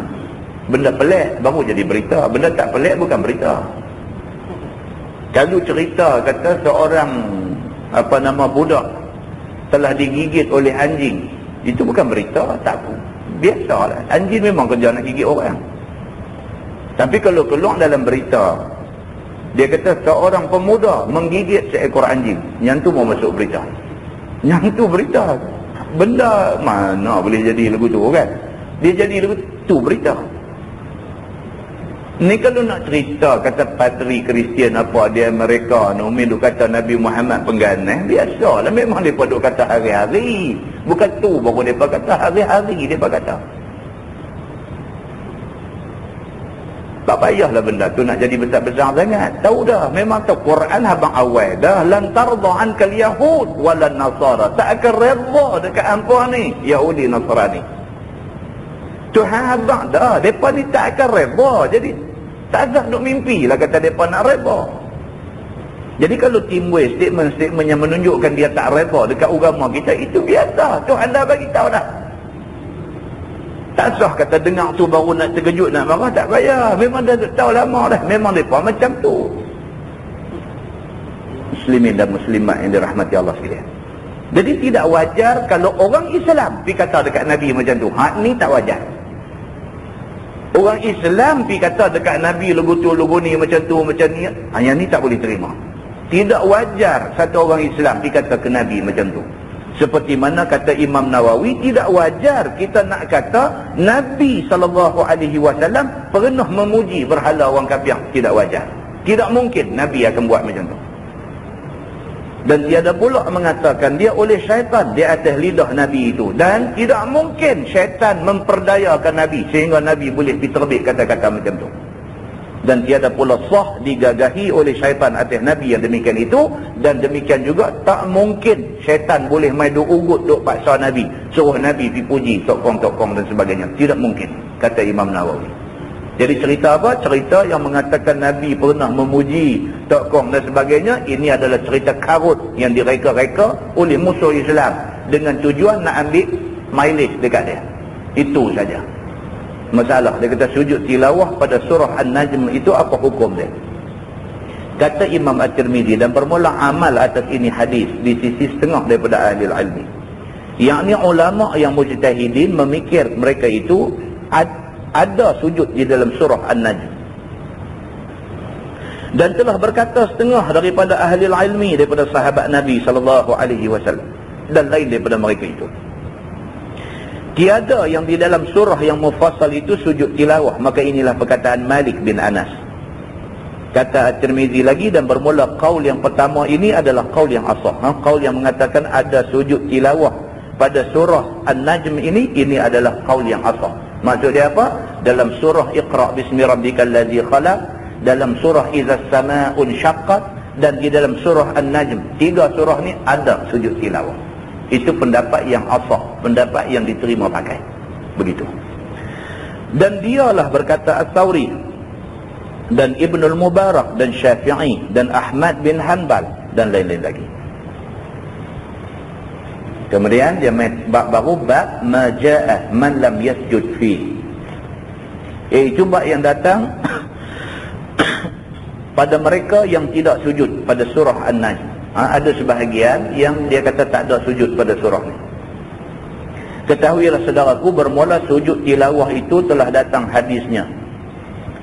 benda pelik baru jadi berita. Benda tak pelik bukan berita. Kalau cerita kata seorang budak telah digigit oleh anjing, itu bukan berita, tak, biasalah. Anjing memang kerja nak gigit orang. Tapi kalau keluar dalam berita, dia kata seorang pemuda menggigit seekor anjing, yang tu mau masuk berita. Yang tu berita. Benda mana boleh jadi lagu tu kan? Dia jadi lagu tu berita. Ni kalau nak cerita kata padri Kristian apa dia mereka Umi duk kata Nabi Muhammad pengganas, biasalah, memang depa duk kata hari-hari. Bukan tu baru depa kata, hari-hari depa kata. Tak payahlah benda tu nak jadi besar-besar sangat. Tahu dah, memang tahu Quran habang awal dah, lan tarda ankal yahud walan nasara. Tak akan redha dekat hangpa ni Yahudi Nasrani. Tuhan habang dah, depa ni tak akan redha. Jadi tak ada duk mimpi lah kata depa nak redha. Jadi kalau timbul statement-statement yang menunjukkan dia tak reda dekat agama kita, itu biasa. Tuhan dah bagi tahu dah. Tak sah kata dengar tu baru nak terkejut nak marah, tak payah. Memang dah tahu lama dah. Memang mereka macam tu. Muslimin dan muslimat yang dirahmati Allah sekalian. Jadi tidak wajar kalau orang Islam pergi kata dekat Nabi macam tu. Hak ni tak wajar. Orang Islam pergi kata dekat Nabi lugu ni macam tu, macam ni. Yang ni tak boleh terima. Tidak wajar satu orang Islam pergi kata ke Nabi macam tu. Seperti mana kata Imam Nawawi, tidak wajar kita nak kata Nabi SAW pernah memuji berhala orang kafir. Tidak wajar. Tidak mungkin Nabi akan buat macam tu. Dan tiada pula mengatakan dia oleh syaitan di atas lidah Nabi itu. Dan tidak mungkin syaitan memperdayakan Nabi sehingga Nabi boleh diterbit kata-kata macam tu. Dan tiada pula sah digagahi oleh syaitan atas Nabi yang demikian itu. Dan demikian juga tak mungkin syaitan boleh main duk ugut, duk paksa Nabi, suruh Nabi pergi puji tokong-tokong dan sebagainya. Tidak mungkin, kata Imam Nawawi. Jadi cerita apa? Cerita yang mengatakan Nabi pernah memuji tokong dan sebagainya, ini adalah cerita karut yang direka-reka oleh musuh Islam dengan tujuan nak ambil mileage dekat dia. Itu saja masalah. Dia kata sujud tilawah pada surah An-Najm itu apa hukum dia? Kata Imam At-Tirmidzi, dan bermula amal atas ini hadis di sisi setengah daripada ahli ilmi, yakni ulama yang mujtahidin memikir mereka itu ada sujud di dalam surah An-Najm. Dan telah berkata setengah daripada ahli ilmi daripada sahabat Nabi SAW dan lain daripada mereka itu, tiada yang di dalam surah yang mufassal itu sujud tilawah. Maka inilah perkataan Malik bin Anas. Kata At-Tirmidzi lagi, dan bermula qaul yang pertama ini adalah qaul yang asah. Qaul yang mengatakan ada sujud tilawah pada surah An-Najm ini adalah qaul yang asah. Maksud dia apa? Dalam surah Iqra bismi rabbikal ladzi khalaq, dalam surah Idzas samaa'un syaqqat, dan di dalam surah An-Najm. 3 surah ni ada sujud tilawah. Itu pendapat yang asah, pendapat yang diterima pakai. Begitu. Dan dialah berkata Ats-Tsauri dan Ibnul Mubarak dan Syafi'i dan Ahmad bin Hanbal dan lain-lain lagi. Kemudian dia baru bab majaa man lam yasjud fi. Itu bab yang datang pada mereka yang tidak sujud pada surah An-Najm. Ada sebahagian yang dia kata tak ada sujud pada surah ni. Ketahuilah saudaraku, bermula sujud tilawah itu telah datang hadisnya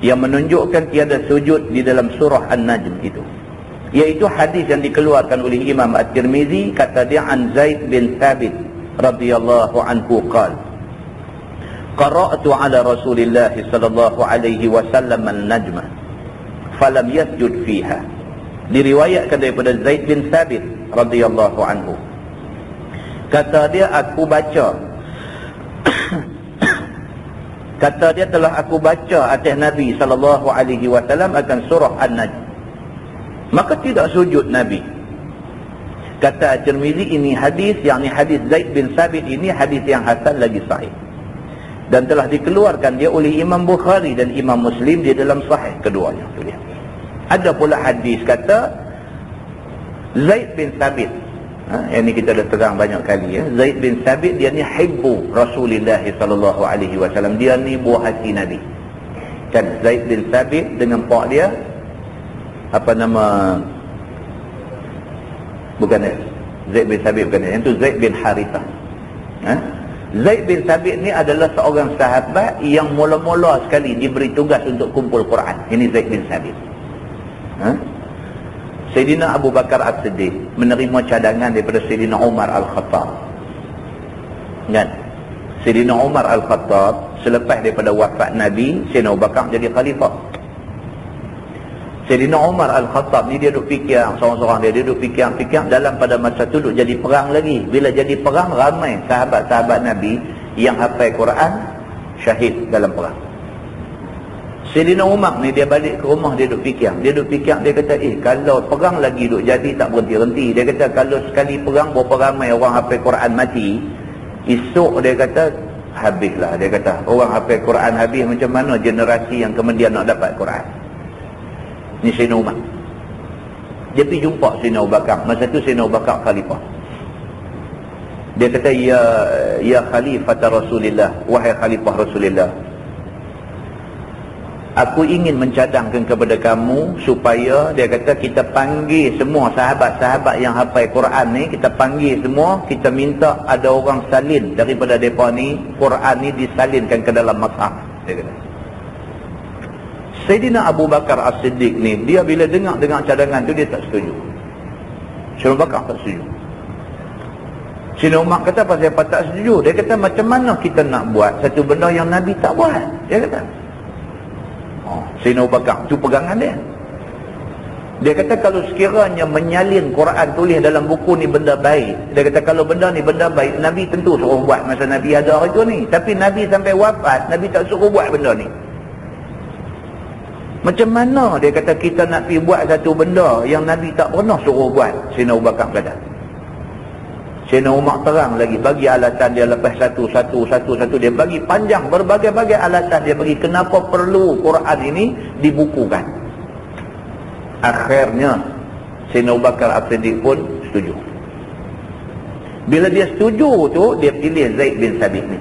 yang menunjukkan tiada sujud di dalam surah An-Najm itu, iaitu hadis yang dikeluarkan oleh Imam At-Tirmidzi. Kata dia an Zaid bin Thabit radhiyallahu anhu qala qara'tu ala Rasulillah sallallahu alaihi wasallam an-najma falam yasjud fiha. Diriwayatkan daripada Zaid bin Thabit radhiyallahu anhu. Kata dia, aku baca kata dia telah aku baca atas Nabi sallallahu alaihi wasallam akan surah An-Najm, maka tidak sujud Nabi. Kata At-Tirmidzi, ini hadis, yakni hadis Zaid bin Thabit ini hadis yang hasan lagi sahih, dan telah dikeluarkan dia oleh Imam Bukhari dan Imam Muslim di dalam sahih keduanya. Ada pula hadis kata Zaid bin Thabit, yang ni kita dah terang banyak kali ya. Zaid bin Thabit dia ni hibbu Rasulullah sallallahu alaihi wasallam, dia ni buah hati Nabi. Kan Zaid bin Thabit dengan pak dia apa nama, bukan Zaid bin Thabit, bukan yang tu Zaid bin Harithah. Zaid bin Thabit ni adalah seorang sahabat yang mula-mula sekali diberi tugas untuk kumpul Quran. Ini Zaid bin Thabit. Sayyidina Abu Bakar As-Siddiq menerima cadangan daripada Sayyidina Umar Al-Khattab. Kan? Sayyidina Umar Al-Khattab selepas daripada wafat Nabi, Sayyidina Abu Bakar jadi khalifah. Sayyidina Umar Al-Khattab ni dia duk fikir seorang-seorang dia duk fikir dalam pada masa tu duk jadi perang lagi. Bila jadi perang, ramai sahabat-sahabat Nabi yang hafal Quran syahid dalam perang. Sayyidina Umar ni dia balik ke rumah, dia duk fikir, dia kata kalau perang lagi duk jadi tak berhenti-henti. Dia kata kalau sekali perang berapa ramai orang hafal Quran mati, esok dia kata habislah. Dia kata orang hafal Quran habis, macam mana generasi yang kemudian nak dapat Quran. Ni Sayyidina Umar. Dia pergi jumpa Sayyidina Abu Bakar. Masa tu Sayyidina Abu Bakar khalifah. Dia kata, ya khalifah Rasulullah, wahai khalifah Rasulullah, aku ingin mencadangkan kepada kamu supaya, dia kata, kita panggil semua sahabat-sahabat yang hafal Quran ni, kita panggil semua, kita minta ada orang salin daripada mereka ni, Quran ni disalinkan ke dalam mushaf. Dia kata. Sayyidina Abu Bakar As-Siddiq ni, dia bila dengar cadangan tu, dia tak setuju. Sayyidina Abu Bakar tak setuju. Sayyidina Umar kata, pasal apa tak setuju? Dia kata, macam mana kita nak buat satu benda yang Nabi tak buat? Dia kata. Sayyidina Abu Bakar, itu pegangan dia. Dia kata, kalau sekiranya menyalin Quran tulis dalam buku ni benda baik, dia kata kalau benda ni benda baik, Nabi tentu suruh buat masa Nabi ada hari tu ni. Tapi Nabi sampai wafat, Nabi tak suruh buat benda ni. Macam mana, dia kata, kita nak pergi buat satu benda yang Nabi tak pernah suruh buat? Sayyidina Abu Bakar kata. Sayyidina Umar terang lagi, bagi alatan dia lepas satu, dia bagi panjang berbagai-bagai alatan dia bagi kenapa perlu Quran ini dibukukan. Akhirnya Sayyidina Abu Bakar As-Siddiq pun setuju. Bila dia setuju tu, dia pilih Zaid bin Thabit ni.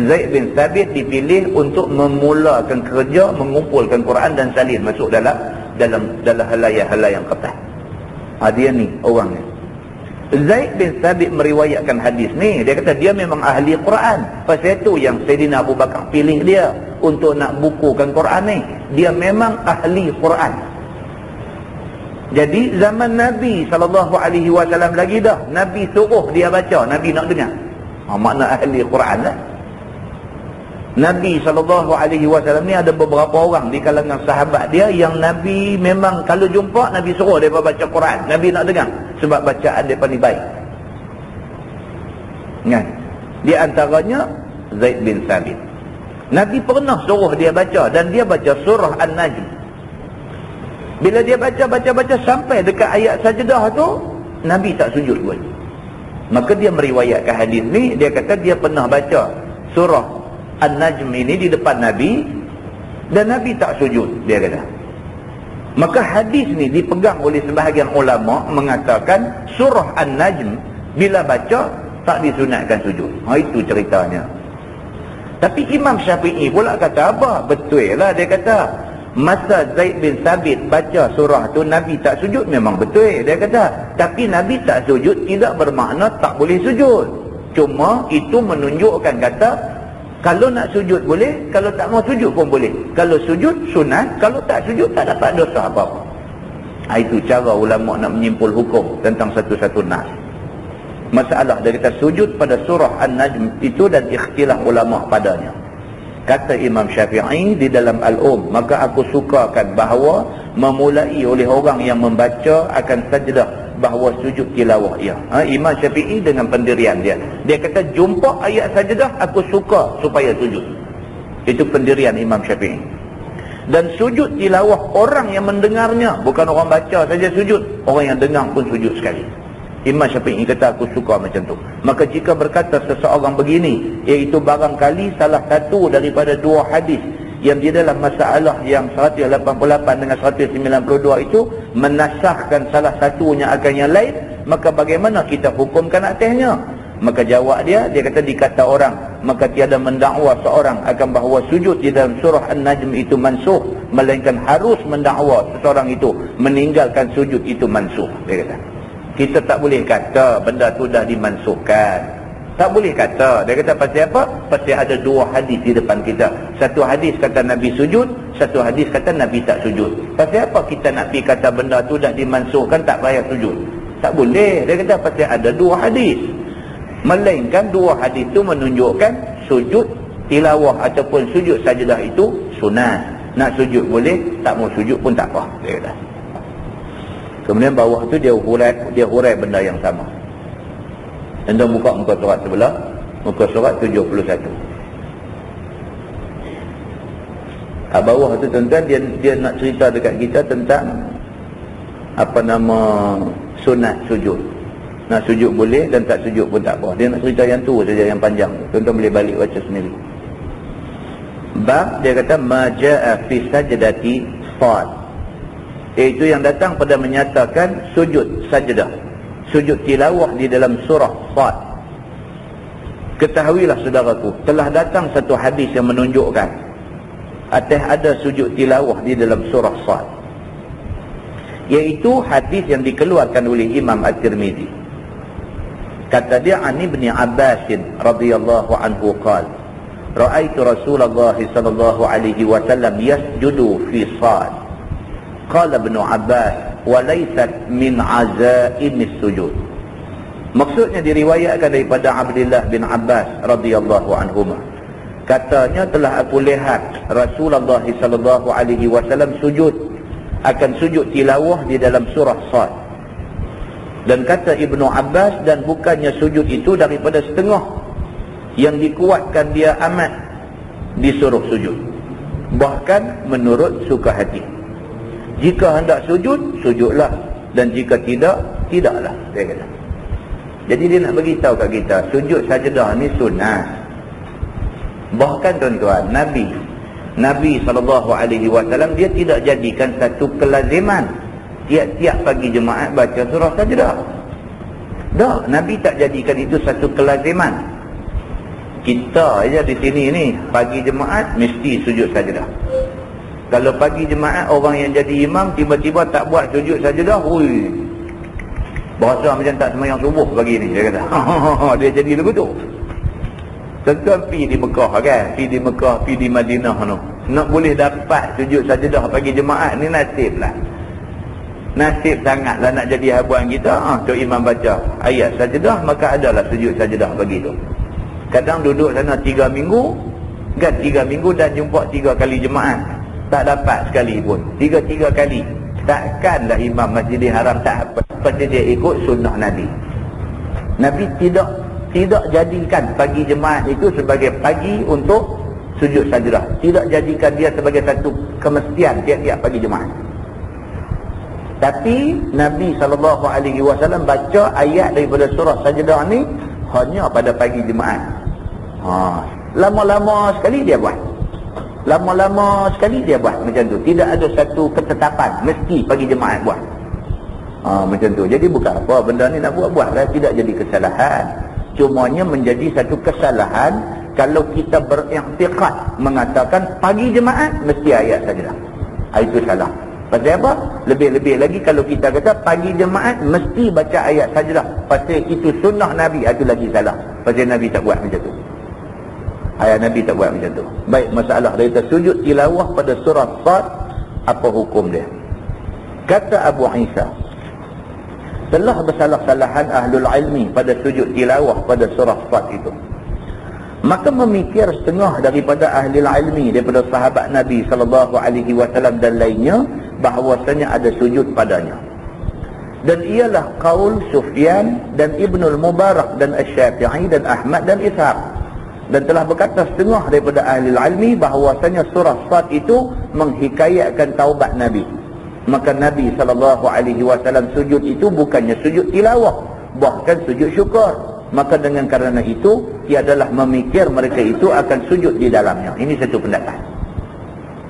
Zaid bin Thabit dipilih untuk memulakan kerja mengumpulkan Quran dan salin masuk dalam halayak-halayak kertas. Dia ni orangnya. Zaid bin Thabit meriwayatkan hadis ni. Dia kata dia memang ahli Quran. Pasal itu yang Sayyidina Abu Bakar pilih dia untuk nak bukukan Quran ni. Dia memang ahli Quran. Jadi zaman Nabi SAW lagi dah, Nabi suruh dia baca, Nabi nak dengar. Makna ahli Quran lah. Nabi SAW ni ada beberapa orang di kalangan sahabat dia yang Nabi memang kalau jumpa, Nabi suruh dia baca Quran. Nabi nak dengar sebab bacaan dia paling baik. Kan? Di antaranya Zaid bin Thabit. Nabi pernah suruh dia baca dan dia baca surah An-Najm. Bila dia baca sampai dekat ayat sajdah tu, Nabi tak sujud pun. Maka dia meriwayatkan hadis ni, dia kata dia pernah baca surah An-Najm ini di depan Nabi dan Nabi tak sujud, dia kata. Maka hadis ni dipegang oleh sebahagian ulama mengatakan surah An-Najm bila baca tak disunatkan sujud. Itu ceritanya. Tapi Imam Syafi'i pula kata apa? Betul lah, dia kata masa Zaid bin Thabit baca surah tu Nabi tak sujud, memang betul, dia kata. Tapi Nabi tak sujud tidak bermakna tak boleh sujud. Cuma itu menunjukkan kata kalau nak sujud boleh, kalau tak mau sujud pun boleh. Kalau sujud sunat, kalau tak sujud tak dapat dosa apa-apa. Itu cara ulama nak menyimpul hukum tentang satu-satu nas. Masalah dia kata sujud pada surah An-Najm itu dan ikhtilaf ulama padanya. Kata Imam Syafi'i di dalam Al-Um, maka aku sukakan bahawa memulai oleh orang yang membaca akan sajdah bahawa sujud tilawah ia. Imam Syafi'i dengan pendirian dia. Dia kata jumpa ayat sajdah aku suka supaya sujud. Itu pendirian Imam Syafi'i. Dan sujud tilawah orang yang mendengarnya, bukan orang baca saja sujud, orang yang dengar pun sujud sekali. Imam Syafi'i kata aku suka macam tu. Maka jika berkata seseorang begini, iaitu barangkali salah satu daripada dua hadis yang di dalam masalah yang 188 dengan 192 itu menasahkan salah satunya akan yang lain, maka bagaimana kita hukumkan atasnya? Maka jawab dia kata dikata orang, maka tiada mendakwa seorang akan bahawa sujud di dalam surah An-Najm itu mansuh, melainkan harus mendakwa seseorang itu meninggalkan sujud itu mansuh. Dia kata kita tak boleh kata benda tu dah dimansuhkan. Tak boleh kata. Dia kata pasal apa? Pasal ada dua hadis di depan kita. Satu hadis kata Nabi sujud, satu hadis kata Nabi tak sujud. Pasal apa kita nak pergi kata benda tu dah dimansuhkan tak payah sujud? Tak boleh. Dia kata pasal ada dua hadis. Melainkan dua hadis tu menunjukkan sujud tilawah ataupun sujud sajdah itu sunat. Nak sujud boleh, tak mau sujud pun tak apa. Dia kata. Kemudian bawah tu dia hurai benda yang sama. Anda buka muka surat sebelah, muka surat 71. Kat bawah tu tuan-tuan dia nak cerita dekat kita tentang apa nama sunat sujud. Nak sujud boleh dan tak sujud pun tak apa. Dia nak cerita yang tu saja yang panjang. Tuan-tuan boleh balik baca sendiri. Bab dia kata maja'a fi sajdati sad. Iaitu yang datang pada menyatakan sujud sajdah, sujud tilawah di dalam surah Sad. Ketahuilah saudaraku, telah datang satu hadis yang menunjukkan atas ada sujud tilawah di dalam surah Sad, iaitu hadis yang dikeluarkan oleh Imam At-Tirmizi. Kata dia, an Ibni Abbas radhiyallahu anhu qala, ra'aitu Rasulullah sallallahu alaihi wasallam yasjudu fi Sad. Qala Ibnu Abbas, wa laysat min azaimis sujud. Maksudnya diriwayatkan daripada Abdullah bin Abbas radhiyallahu anhuma. Katanya, telah aku lihat Rasulullah sallallahu alaihi wasallam sujud, akan sujud tilawah di dalam surah Sad. Dan kata Ibnu Abbas, dan bukannya sujud itu daripada setengah yang dikuatkan dia amat disuruh sujud, bahkan menurut suka hati. Jika hendak sujud, sujudlah, dan jika tidak, tidaklah, dia kata. Jadi dia nak beritahu kat kita, sujud sajdah ni sunnah. Bahkan tuan-tuan, Nabi SAW dia tidak jadikan satu kelaziman tiap-tiap pagi jemaat baca surah sajdah. Tak, Nabi tak jadikan itu satu kelaziman. Kita aja di sini ni, pagi jemaat mesti sujud sajdah. Kalau pagi jemaat orang yang jadi imam tiba-tiba tak buat sujud sajdah, hui, berasa macam tak sembahyang subuh pagi ni, dia kata. Dia jadi lagu tu. Tentu pergi di Mekah kan, pergi di Mekah, pergi di Madinah tu, nak boleh dapat sujud sajdah pagi jemaat ni nasib lah. Nasib sangatlah nak jadi habuan kita. Tok imam baca ayat sajdah, maka adalah sujud sajdah pagi tu. Kadang duduk sana 3 minggu, kan 3 minggu dan jumpa 3 kali jemaat, tak dapat sekali pun. 3 kali. Takkanlah imam Masjidil Haram tak apa, pasal dia ikut sunnah Nabi. Nabi tidak jadikan pagi jemaat itu sebagai pagi untuk sujud sajdah. Tidak jadikan dia sebagai satu kemestian tiap-tiap pagi jemaat. Tapi Nabi SAW baca ayat daripada surah sajdah ni hanya pada pagi jemaat. Lama-lama sekali dia buat. Lama-lama sekali dia buat macam tu. Tidak ada satu ketetapan mesti pagi jemaat buat. Macam tu. Jadi bukan apa benda ni nak buat-buat lah. Tidak jadi kesalahan. Cumanya menjadi satu kesalahan kalau kita beriktikad mengatakan pagi jemaat mesti ayat sajdah. Itu salah. Pasal apa? Lebih-lebih lagi kalau kita kata pagi jemaat mesti baca ayat sajdah, pasal itu sunnah Nabi, itu lagi salah. Pasal Nabi tak buat macam tu. Ayat Nabi tak buat macam tu. Baik, masalah dari sujud tilawah pada surah Sad, apa hukum dia? Kata Abu Isa, telah bersalah-salahan ahlul ilmi pada sujud tilawah pada surah Sad itu. Maka memikir setengah daripada ahli ilmi daripada sahabat Nabi SAW dan lainnya bahawasanya ada sujud padanya. Dan ialah qaul Sufyan dan Ibnul Mubarak dan Asy-Syafi'i dan Ahmad dan Ishaq. Dan telah berkata setengah daripada ahli ilmi bahawasanya surah Sad itu menghikayatkan taubat Nabi. Maka Nabi SAW sujud itu bukannya sujud tilawah, bahkan sujud syukur. Maka dengan kerana itu, tiadalah memikir mereka itu akan sujud di dalamnya. Ini satu pendapat.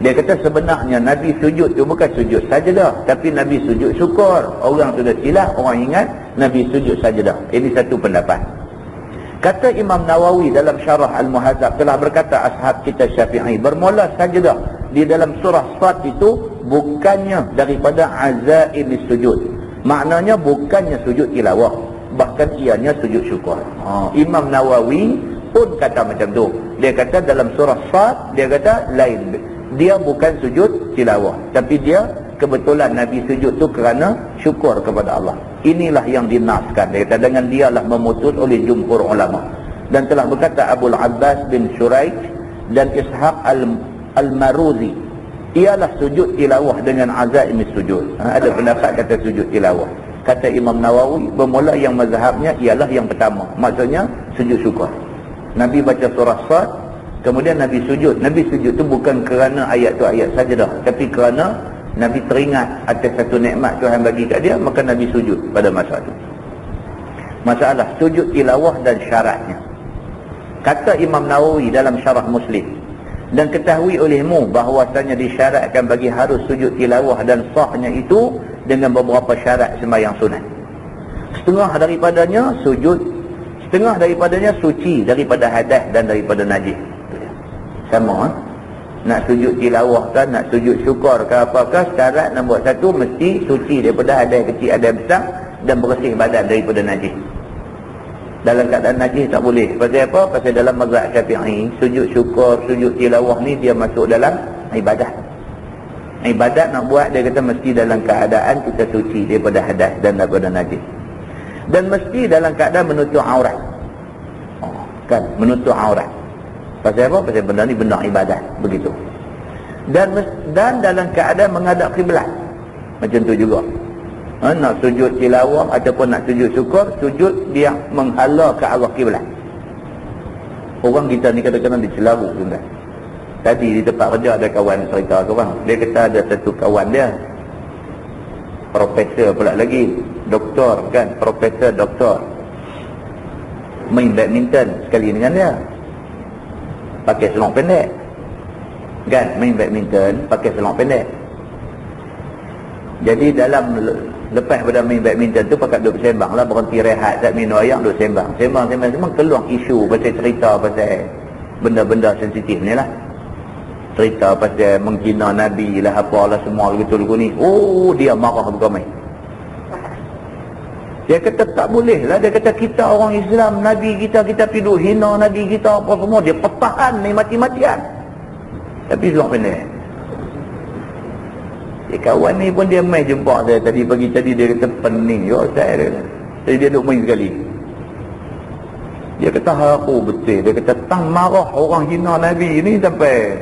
Dia kata sebenarnya Nabi sujud itu bukan sujud sajdah, tapi Nabi sujud syukur. Orang sudah silap, orang ingat Nabi sujud sajdah. Ini satu pendapat. Kata Imam Nawawi dalam Syarah Al-Muhadzab, telah berkata ashab kita Syafi'i, bermula sajdah di dalam surah Sad itu bukannya daripada azaimis sujud. Maknanya bukannya sujud tilawah, bahkan ianya sujud syukur. Imam Nawawi pun kata macam tu. Dia kata dalam surah Sad, dia kata lain. Dia bukan sujud tilawah, tapi dia kebetulan Nabi sujud tu kerana syukur kepada Allah. Inilah yang dinaskan. Dia kata dengan dialah memutus oleh jumhur ulama. Dan telah berkata Abul Abbas bin Shuraih dan Ishaq Al-Maruzi, ialah sujud tilawah dengan azaimis sujud. Ada pendapat kata sujud tilawah. Kata Imam Nawawi, bermula yang mazhabnya ialah yang pertama, maksudnya sujud syukur. Nabi baca surah Sad, kemudian Nabi sujud. Nabi sujud tu bukan kerana ayat tu ayat sajdah, tapi kerana Nabi teringat atas satu nikmat Tuhan bagi kat dia, maka Nabi sujud pada masa itu. Masalah sujud tilawah dan syaratnya. Kata Imam Nawawi dalam Syarah Muslim, Dan ketahui olehmu bahawasanya disyaratkan bagi harus sujud tilawah dan sahnya itu dengan beberapa syarat sembahyang sunat. Setengah daripadanya sujud, setengah daripadanya suci daripada hadas dan daripada najis. Sama, nak sujud tilawah kan, nak sujud syukur ke apakah, syarat nombor satu mesti suci daripada hadas kecil, hadas besar, dan bersih badan daripada najis. Dalam keadaan najis tak boleh. Pasal apa? Pasal dalam mazhab Syafi'i, sujud syukur, sujud tilawah ni dia masuk dalam ibadat. Ibadat nak buat, dia kata mesti dalam keadaan kita suci daripada hadas dan daripada najis. Dan mesti dalam keadaan menutup aurat. Kan, menutup aurat. Pasal apa? Pasal benda ni benda ibadat, begitu. Dan dalam keadaan menghadap kiblat. Macam tu juga. Nak sujud tilawah ataupun nak sujud syukur, sujud dia menghala ke arah kiblat. Orang kita ni kadang-kadang dicelaru juga. Tadi di tempat kerja ada kawan cerita ke bang, dia kata ada satu kawan dia profesor pula lagi, doktor kan, profesor doktor, main badminton sekali dengan dia, pakai selong pendek kan, main badminton pakai selong pendek. Jadi dalam lepas pada main badminton tu pakat duduk sembang lah, berhenti rehat tak minum air, duduk sembang keluar isu pasal cerita pasal benda-benda sensitif ni lah, cerita pasal menghina Nabi lah apalah semua begitu ni. Oh, dia marah bukan main. Dia kata tak boleh lah, dia kata kita orang Islam, Nabi kita pergi hina Nabi kita apa semua, dia pertahan ni mati-matian. Tapi selok pendek. Kawan ni pun dia main jumpa saya tadi pagi tadi, dia kata pening yo saya dia. Jadi dia duduk main sekali. Dia kata aku betul, dia kata tang marah orang hina Nabi ni sampai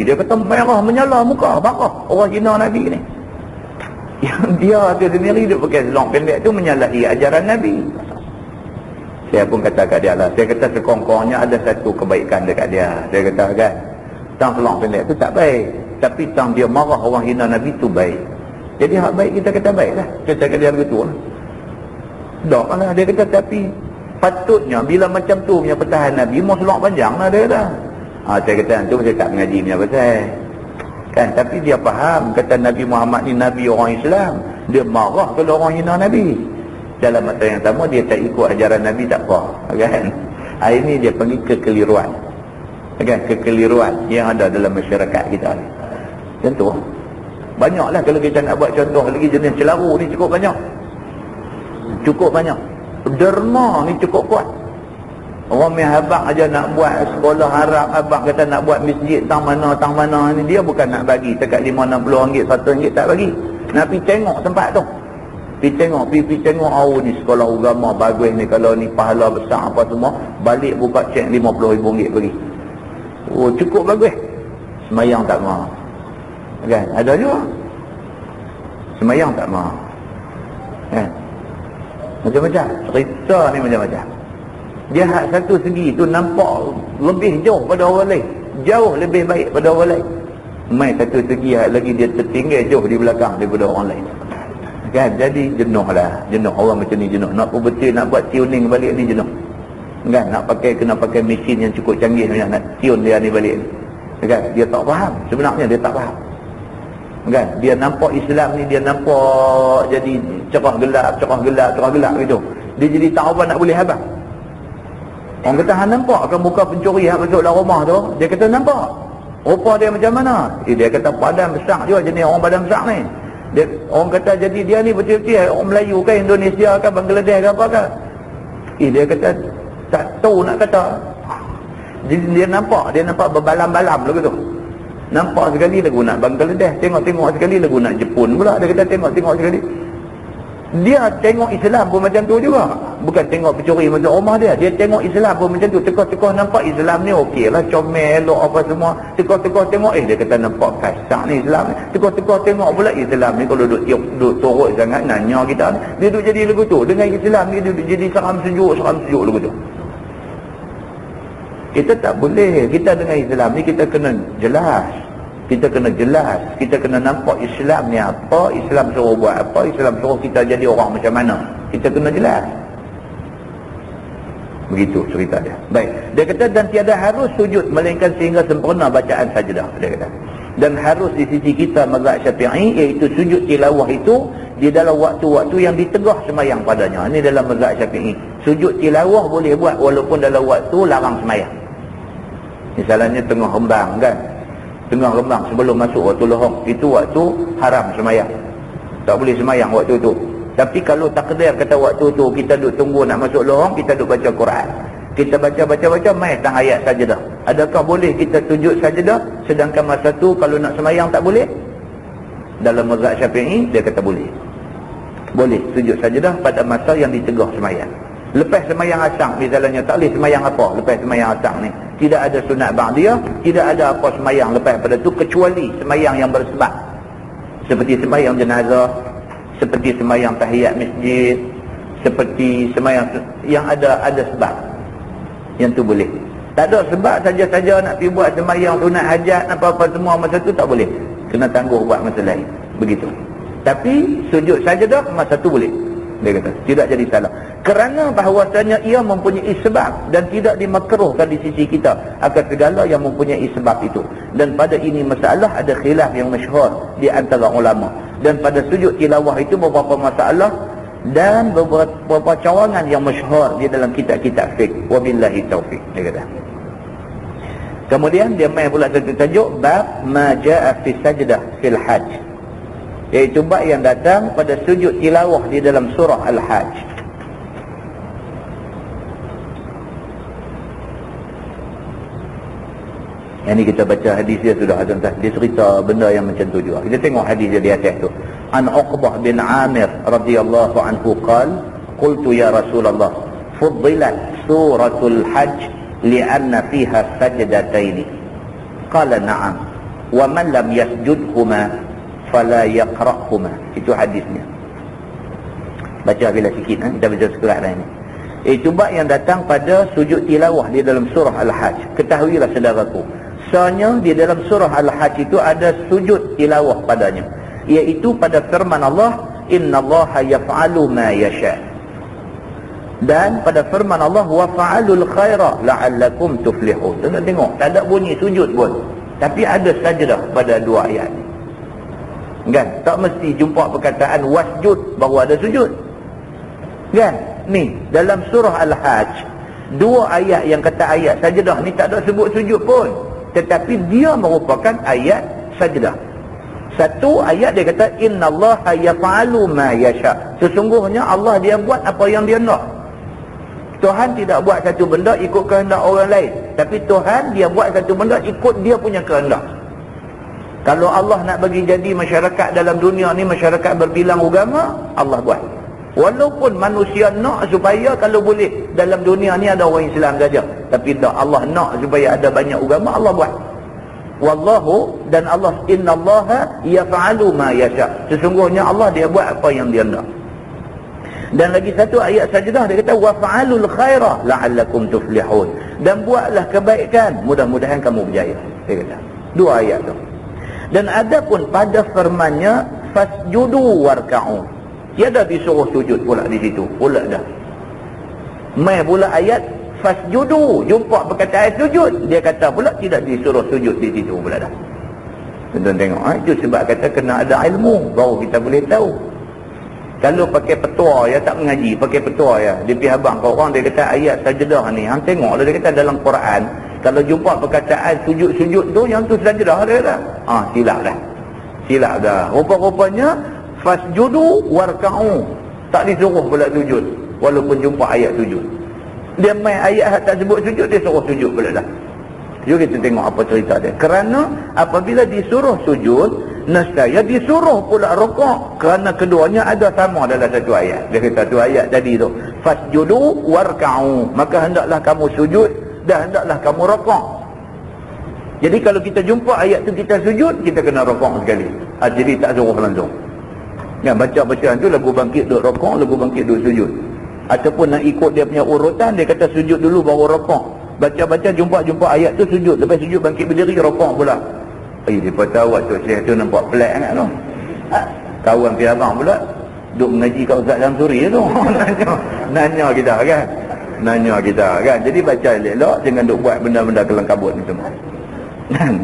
dia kata merah menyala muka, marah orang hina Nabi ni. Yang dia sendiri duduk pakai selong pendek tu menyalahi ajaran Nabi. Saya pun kata kat dia lah, saya kata sekongkongnya ada satu kebaikan dekat dia. Dia kata kan, tang selong pendek tu tak baik, tapi tang dia marah orang hina Nabi tu baik. Jadi hak baik kita kata baik lah. Kata kat dia begitu lah. Dok lah, dia kata tapi patutnya bila macam tu punya pertahan Nabi, mau selong panjang lah dia kata. Saya kata tu saya tak mengaji punya pasal kan, tapi dia faham kata Nabi Muhammad ni Nabi orang Islam, dia marah kalau orang hina Nabi. Dalam masa yang sama dia tak ikut ajaran Nabi, tak apa kan. Ini dia panggil kekeliruan kan, kekeliruan yang ada dalam masyarakat kita ni. Macam tu banyaklah kalau kita nak buat contoh lagi, jenis celaru ni cukup banyak. Derma ni cukup kuat. Orang main habak aja nak buat sekolah harap, habak kata nak buat masjid tang mana ni, dia bukan nak bagi dekat RM50, RM1 tak bagi. Nak pergi tengok tempat tu. Pergi tengok, ni sekolah agama bagus ni, kalau ni pahala besar apa semua, balik buka cek RM50,000 bagi. Oh, cukup bagus. Semayang tak mau. Kan? Ada juga. Semayang tak mau. Kan? Macam-macam. Cerita ni macam-macam. Dia hak satu segi tu nampak lebih jauh pada orang lain, jauh lebih baik pada orang lain. Mai satu segi hak lagi dia tertinggal jauh di belakang daripada orang lain. Kan, jadi jenuh orang macam ni, jenuh. Nak betul nak buat tuning balik ni jenuh. Kan, kena pakai mesin yang cukup canggih nak tune dia ni balik. Kan, dia tak faham, sebenarnya dia tak faham. Kan, dia nampak Islam ni, dia nampak jadi cerah gelap gitu. Dia jadi tak apa nak boleh habang. Orang kata hang nampak kan muka pencuri hang masuk dalam rumah tu? Dia kata nampak. Rupa dia macam mana? Dia kata badan besar juga, jenis orang badan besar ni. Orang kata jadi dia ni betul-betul orang Melayu ke, Indonesia ke, Bangladesh ke apa ke? Dia kata tak tahu nak kata. Dia nampak berbalam-balam lagu tu. Nampak sekali lagu nak Bangladesh, tengok sekali lagu nak Jepun pula. Dia kata tengok sekali. Dia tengok Islam pun macam tu juga. Bukan tengok pencuri masuk rumah dia. Dia tengok Islam pun macam tu. Tekah-tekah nampak Islam ni okey lah, comel, elok apa semua. Tekah-tekah tengok, dia kata nampak kasar ni Islam ni. Tekah-tekah tengok pula Islam ni kalau duduk turut sangat nanya kita. Dia duduk jadi lagu tu. Dengan Islam ni dia duduk jadi seram sejuk lagu tu. Kita tak boleh. Kita dengan Islam ni kita kena jelas. Kita kena nampak Islam ni apa, Islam suruh buat apa, Islam suruh kita jadi orang macam mana. Kita kena jelas. Begitu cerita dia. Baik. Dia kata dan tiada harus sujud melainkan sehingga sempurna bacaan sajdah, dia kata. Dan harus di sisi kita mazhab Syafi'i, iaitu sujud tilawah itu di dalam waktu-waktu yang ditegah sembahyang padanya. Ini dalam mazhab Syafi'i. Sujud tilawah boleh buat walaupun dalam waktu larang sembahyang. Misalnya tengah rembang kan. Tengah rembang sebelum masuk waktu lohong, itu waktu haram sembahyang. Tak boleh sembahyang waktu itu. Tapi kalau takdir kata waktu tu kita duduk tunggu nak masuk lohong, kita duduk baca Quran. Kita baca, mai tang ayat sajdah. Adakah boleh kita sujud sajdah sedangkan masa tu kalau nak sembahyang tak boleh? Dalam mazhab Syafi'i dia kata boleh. Boleh sujud sajdah pada masa yang ditegah sembahyang. Lepas sembahyang asar misalnya tak boleh sembahyang apa lepas sembahyang asar ni. Tidak ada sunat ba'diyah, tidak ada apa sembahyang lepas pada tu kecuali sembahyang yang bersebab. Seperti sembahyang jenazah, seperti sembahyang tahiyat masjid, seperti sembahyang yang ada sebab. Yang tu boleh. Tak ada sebab saja-saja nak pergi buat sembahyang sunat hajat apa-apa semua masa tu tak boleh. Kena tangguh buat masa lain. Begitu. Tapi sujud sajdah masa tu boleh. Dia kata tidak jadi salah. Kerana bahawasanya ia mempunyai sebab dan tidak dimakruhkan di sisi kita akan segala yang mempunyai sebab itu. Dan pada ini masalah ada khilaf yang masyhur di antara ulama. Dan pada sujud tilawah itu beberapa masalah dan beberapa cawangan yang masyhur di dalam kitab-kitab fiqh. Wabillahi taufiq, dia kata. Kemudian dia main pula satu tajuk bab ma jaa fi sajdah fil hajj, iaitu bab yang datang pada sujud tilawah di dalam surah Al-Hajj. Yang ni kita baca hadis dia sudah tuan-tuan. Dia cerita benda yang macam tu juga. Kita tengok hadis dia di atas tu. An Uqbah bin Amir radhiyallahu anhu qala qultu ya Rasulullah fuddilat suratul hajj li'anna fiha sajdatayn. Qala na'am wa man lam yasjudhuma fala yaqra'huma. Itu hadisnya. Baca bila sikit kita baca surah lain ni. Itu bab yang datang pada sujud tilawah di dalam surah Al-Hajj. Ketahuilah saudaraku, soalnya di dalam surah Al-Hajj itu ada sujud tilawah padanya, iaitu pada firman Allah innallaha yaf'alu ma yasha, dan pada firman Allah wa fa'alul khaira la'allakum tuflihun. Tengok, tengok tak ada bunyi sujud pun, tapi ada sajdah pada dua ayat ni kan. Tak mesti jumpa perkataan wasjud baru ada sujud kan. Ni dalam surah Al-Hajj dua ayat yang kata ayat sajdah ni tak ada sebut sujud pun, tetapi dia merupakan ayat sajdah. Satu ayat dia kata innallaha yaf'alu ma yasha, sesungguhnya Allah dia buat apa yang dia nak. Tuhan tidak buat satu benda ikut kehendak orang lain, tapi Tuhan dia buat satu benda ikut dia punya kehendak. Kalau Allah nak bagi jadi masyarakat dalam dunia ni masyarakat berbilang agama, Allah buat. Walaupun manusia nak supaya kalau boleh dalam dunia ni ada orang Islam saja, tapi tak, Allah nak supaya ada banyak agama, Allah buat. Wallahu, dan Allah innallaha yaf'alu ma yasha, sesungguhnya Allah dia buat apa yang dia nak. Dan lagi satu ayat sajdah dia kata wa fa'alul khaira la'allakum tuflihun, dan buatlah kebaikan mudah-mudahan kamu berjaya. Dia kata dua ayat tu. Dan adapun pada firman-Nya fasjudu warka'u, tiada disuruh sujud pula di situ pula dah. Mai pula ayat fasjudu, jumpa perkataan sujud, dia kata pula tidak disuruh sujud di situ pula dah. Tuan-tuan tengok, itu sebab kata kena ada ilmu baru kita boleh tahu. Kalau pakai petua ya, tak mengaji, pakai petua ya, di pihak abang kau orang dia kata ayat sajdah ni, hang tengoklah dia kata dalam Quran kalau jumpa perkataan sujud-sujud tu, yang tu sajdah dia kata. Silap dah. Silap dah. Rupa-rupanya fasjudu warka'u, tak disuruh pula sujud walaupun jumpa ayat sujud. Dia main ayat tak sebut sujud, dia suruh sujud pula dah. Jom kita tengok apa cerita dia. Kerana apabila disuruh sujud, nescaya disuruh pula rukuk, kerana keduanya ada sama dalam satu ayat. Dia kata satu ayat tadi tu fasjudu warka'u, maka hendaklah kamu sujud dan hendaklah kamu rukuk. Jadi kalau kita jumpa ayat tu kita sujud, kita kena rukuk sekali. Jadi tak suruh langsung. Ya, baca-bacaan tu lagu bangkit duduk rukuk, lagu bangkit duduk sujud. Ataupun nak ikut dia punya urutan, dia kata sujud dulu baru rukuk. Baca-baca jumpa ayat tu sujud, lepas sujud bangkit berdiri rukuk pula. Dia tahu waktu Syekh tu nampak pelik sangat tu. Kawan pihak abang pula duk mengaji kat Ustaz Samsuri tu. Nanya kita kan. nanya kita kan. Jadi baca elok, jangan duk buat benda-benda kelang kabut ni semua.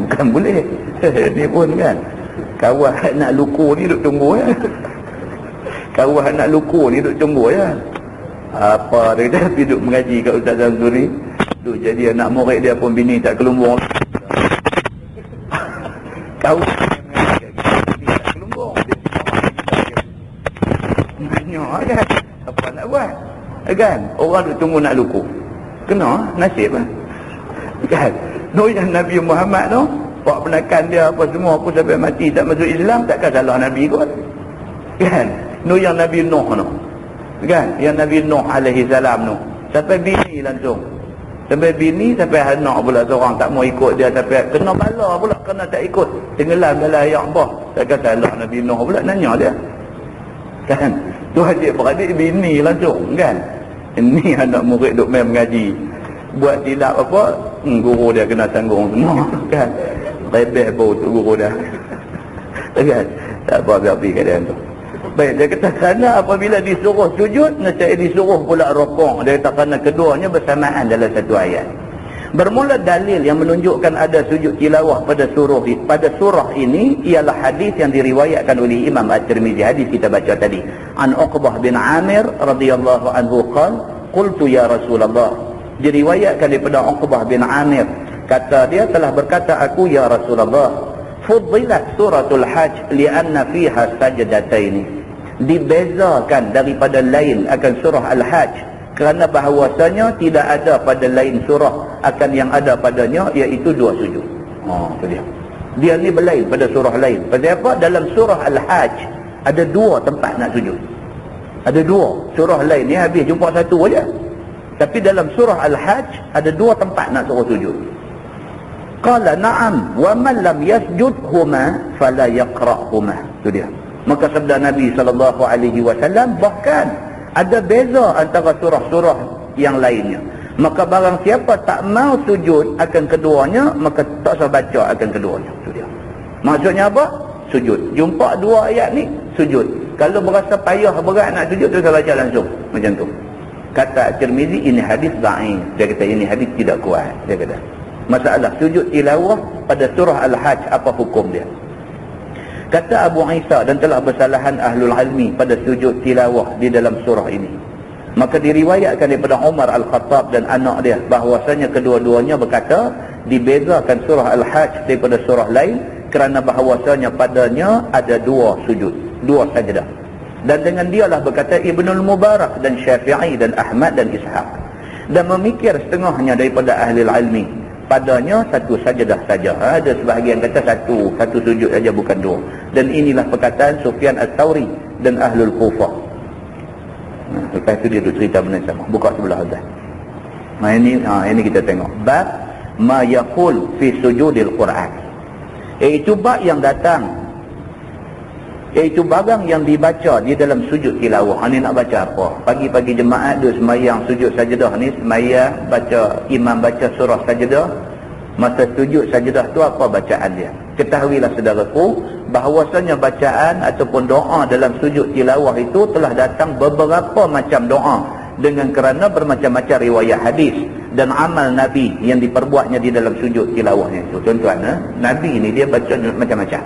Bukan boleh. Ni pun kan. Kawan nak luku ni duk tunggu ya. Kawan nak luku ni duk tunggu ya. Apa dia kata duduk mengaji kat Ustaz Zamzuri. Duk jadi anak murid dia pun bini tak kelumbung. Kawan bini tak kelumbung. Nanya kan. Apa nak buat? Kan? Orang duk tunggu nak luku. Kena nasib lah. Kan? Yang Nabi Muhammad tu buat penakan dia apa semua pun sampai mati tak masuk Islam, takkan salah Nabi kot. Kan? Yang Nabi Nuh tu. Kan? Yang Nabi Nuh alaihi salam tu. Sampai bini langsung. Sampai bini, sampai anak pula seorang tak mau ikut dia, sampai kena bala pula kena tak ikut. Tenggelam dalam air bah. Takkan salah Nabi Nuh pula nanya dia. Kan? Tu adik-beradik bini langsung kan. Ini anak murid duk main mengaji. Buat silap apa, guru dia kena tanggung semua kan. Rebeh bau tu guru dia. Kan? Tak apa biar pergi kat dia tu. Baik, dia kata kerana apabila disuruh sujud, nescaya disuruh pula rokok. Dia kata kerana keduanya bersamaan dalam satu ayat. Bermula dalil yang menunjukkan ada sujud tilawah pada surah ini ialah hadis yang diriwayatkan oleh Imam At-Tirmizi. Hadis kita baca tadi. An Uqbah bin Amir radhiyallahu anhu qala qultu ya Rasulullah. Diriwayatkan daripada Uqbah bin Amir, kata dia telah berkata aku ya Rasulullah, fuddilat suratul hajj lianna fiha sajdataini. Dibezakan daripada lain akan surah Al-Hajj kerana bahawasanya tidak ada pada lain surah akan yang ada padanya iaitu dua sujud. Tu dia. Dia ni berlain pada surah lain. Pasal apa? Dalam surah Al-Hajj ada dua tempat nak sujud. Ada dua. Surah lain ni habis jumpa satu aja. Tapi dalam surah Al-Hajj ada dua tempat nak suruh sujud. Qala na'am wa man lam yasjudhuma fala yaqra'huma. Tu dia. Maka sabda Nabi SAW bahkan ada beza antara surah-surah yang lainnya. Maka barang siapa tak mau sujud akan keduanya, maka tak usah baca akan keduanya. Itu dia. Maksudnya apa? Sujud. Jumpa dua ayat ni, sujud. Kalau berasa payah berat nak sujud, tu saya baca langsung. Macam tu. Kata Tirmizi, ini hadis dhaif. Dia kata ini hadis tidak kuat. Dia kata. Masalah sujud tilawah pada surah Al-Hajj, apa hukum dia? Kata Abu Isa, dan telah bersalahan ahlul ilmi pada sujud tilawah di dalam surah ini. Maka diriwayatkan daripada Umar Al-Khattab dan anak dia bahawasanya kedua-duanya berkata dibezakan surah Al-Hajj daripada surah lain kerana bahawasanya padanya ada dua sujud, dua sajdah. Dan dengan dialah berkata Ibnul Mubarak dan Syafi'i dan Ahmad dan Ishaq. Dan memikir setengahnya daripada ahli ilmi padanya satu sajdah saja. Ada sebahagian kata satu sujud saja bukan dua. Dan inilah perkataan Sufyan Ats-Tsauri dan Ahlul Kufah. Lepas itu dia duduk cerita benda sama. Buka sebelah atas. Ini kita tengok. Bab ma yaqul fi sujudil Quran. Itu bab yang datang. Iaitu bagang yang dibaca di dalam sujud tilawah. Ini nak baca apa? Pagi-pagi jemaat dia semayang sujud sajdah ni, semayang baca, imam baca surah sajdah. Masa sujud sajdah tu apa bacaan dia? Ketahuilah saudaraku, bahawasanya bacaan ataupun doa dalam sujud tilawah itu telah datang beberapa macam doa dengan kerana bermacam-macam riwayat hadis dan amal Nabi yang diperbuatnya di dalam sujud tilawahnya itu. Tuan-tuan, Nabi ni dia baca macam-macam.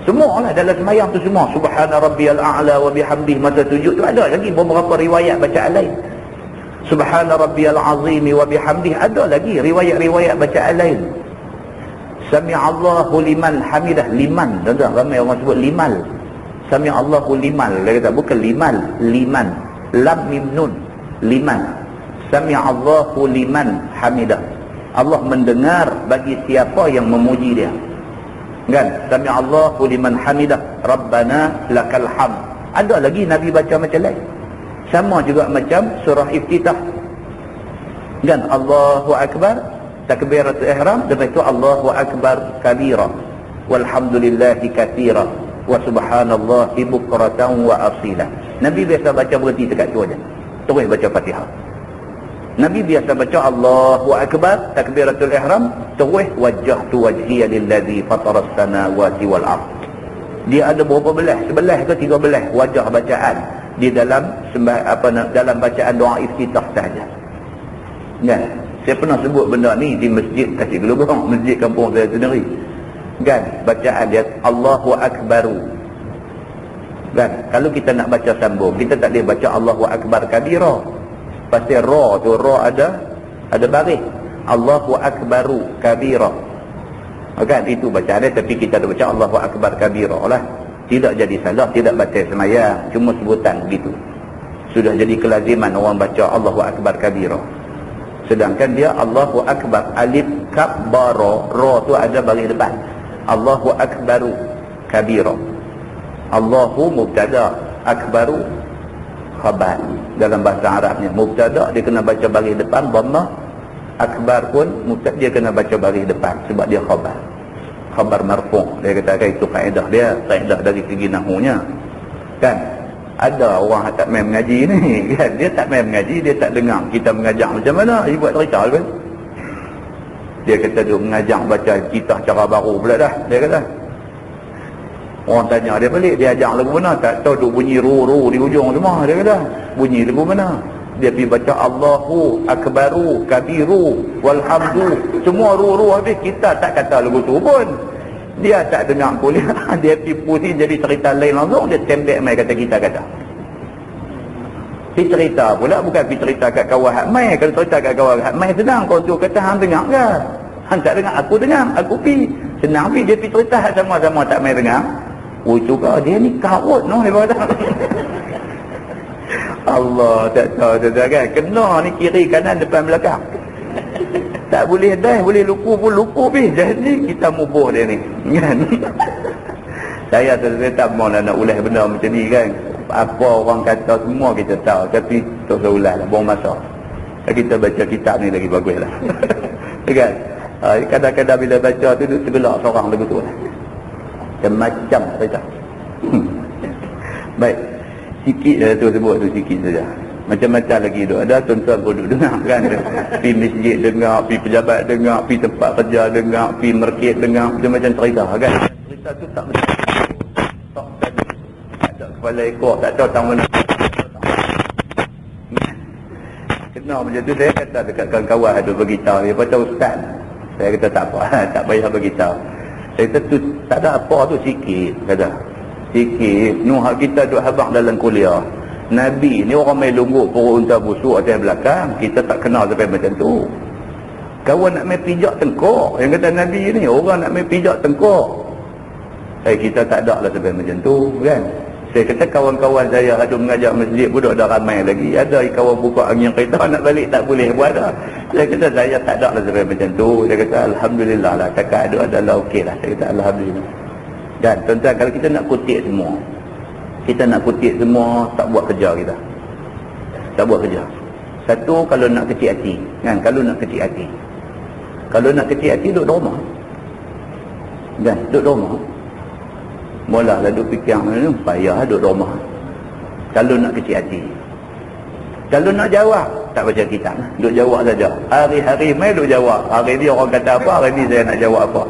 Semua lah dalam semayang tu semua. Subhana rabbiyal a'la wa bihamdih. Masa sujud tu ada lagi beberapa riwayat bacaan lain. Subhana rabbiyal azim wa bihamdih. Ada lagi riwayat-riwayat bacaan lain. Sami'allahu liman hamidah. Liman. Tuan-tuan, ramai orang sebut limal. Sami'allahu limal. Dia kata bukan limal. Liman. Lam mim nun. Liman. Sami'allahu liman hamidah. Allah mendengar bagi siapa yang memuji dia. Kan? Sami'allahu liman hamidah. Rabbana lakal hamd. Ada lagi Nabi baca macam lain. Sama juga macam surah Iftitah. Kan? Allahu Akbar. Takbiratul ihram. Lepas itu Allahu Akbar kabira. Walhamdulillahi kathira. Wa subhanallahi bukratan wa asila. Nabi biasa baca berhenti dekat tu aja. Terus baca Fatihah. Nabi biasa baca Allahu Akbar, takbiratul ihram, terus wajjahtu wajhiya lillazi fataras samawati wal ard. Dia ada berapa belah? Sebelah ke 3 belah wajah bacaan. di dalam dalam bacaan doa iftitah saja. Kan? Saya pernah sebut benda ni di masjid Kasih Gelobong, masjid kampung saya sendiri. Kan? Bacaan dia Allahu Akbaru. Kan? Kalau kita nak baca sambung, kita tak boleh baca Allahu Akbar kabira. Pasal ra tu ada baris. Allahu Akbaru kabira. Kan? Itu bacaan dia, tapi kita ada baca Allahu Akbar kabira lah. Tidak jadi salah, tidak baca semayang, cuma sebutan begitu. Sudah jadi kelaziman orang baca Allahu Akbar kabira. Sedangkan dia Allahu Akbar, alif kabbara, ra tu ada baris depan. Allahu Akbaru kabira. Allahu mubtada, akbaru khabar. Dalam bahasa Arabnya mubtada dia kena baca baris depan dhammah, akbar pun mubtada dia kena baca baris depan sebab dia khabar. Khabar marfu'. Dia kata itu kaedah dia, kaedah dari segi nahwunya. Kan? Ada orang tak main mengaji ni, kan? Dia tak main mengaji, dia tak dengar kita mengajar macam mana. Dia buat cerita kan? Dia kata dia mengajar baca kitab cara baru pula dah. Dia kata. Orang tanya dia balik, dia ajar lagu mana? Tak tahu duk bunyi ru-ru di hujung semua. Dia kata, bunyi lagu mana? Dia pergi baca Allahu Akbaru Kabiru Walhamdu. Semua ru-ru habis. Kita tak kata lagu tu pun. Dia tak dengar kuliah. Dia pergi pusing jadi cerita lain langsung. Dia tembak mai kata kita kata. Pergi cerita pula, bukan pergi cerita kat kawan hak mai. Kalau cerita kat kawan hak mai senang. Kau tu kata hang dengar ke? Hang tak dengar, aku dengar. Aku pergi. Senang pergi. Dia pergi cerita hak sama-sama tak mai dengar. Oh juga dia ni karut no. Dia kata. Allah tak tahu kan. Kena ni kiri kanan depan belakang. Tak boleh dah, boleh luku pun luku pun. Jadi kita mubuh dia ni. Kan? Saya tak mahu nak ulas benda macam ni kan. Apa orang kata semua kita tahu. Tapi tak usah ulas lah, buang masa. Kita baca kitab ni lagi bagus lah. Kan? Kadang-kadang bila baca tu duduk segelak seorang lagu tu lah. Macam cerita. Baik. Sikit dah tu sebut tu, sikit saja. Macam-macam lagi tu. Ada tuan-tuan pun duduk dengar kan. Pergi masjid dengar, pergi pejabat dengar, pergi tempat kerja dengar, pergi market dengar, macam-macam cerita kan. Cerita tu tak mesti. Tak tadi. Ada kepala ekor, tak tahu tang mana. Kena macam tu, saya kata dekat kawan-kawan ada beritahu. Dia kata ustaz. Saya kata tak apa, tak payah beritahu. Saya kata tu tak ada apa tu, sikit kata. Sikit. Nuhak kita duk habang dalam kuliah. Nabi ni orang main lungguk perut unta busuk atas belakang. Kita tak kenal sampai macam tu. Kawan nak main pijak tengkok. Yang kata Nabi ni orang nak main pijak tengkok. Kita tak ada lah sampai macam tu kan. Saya kata kawan-kawan saya ada mengajar masjid pun dah ramai lagi. Ada kawan buka angin kereta nak balik tak boleh buat dah. Saya kata saya tak ada lah sampai macam tu. Saya kata Alhamdulillah lah. Kakak ada adalah okey lah. Saya kata Alhamdulillah. Dan tuan-tuan kalau kita nak kutip semua. Kita nak kutip semua, tak buat kerja kita. Tak buat kerja. Satu, kalau nak kecil hati. Kan? Kalau nak kecil hati. Kalau nak kecil hati, duduk di rumah. Kan? Duduk di rumah. Mulalah duduk fikir, payah duduk di rumah. Kalau nak kecil hati. Kalau nak jawab, tak baca kitab. Duduk jawab saja. Hari-hari main duduk jawab. Hari ni orang kata apa, hari ni saya nak jawab apa.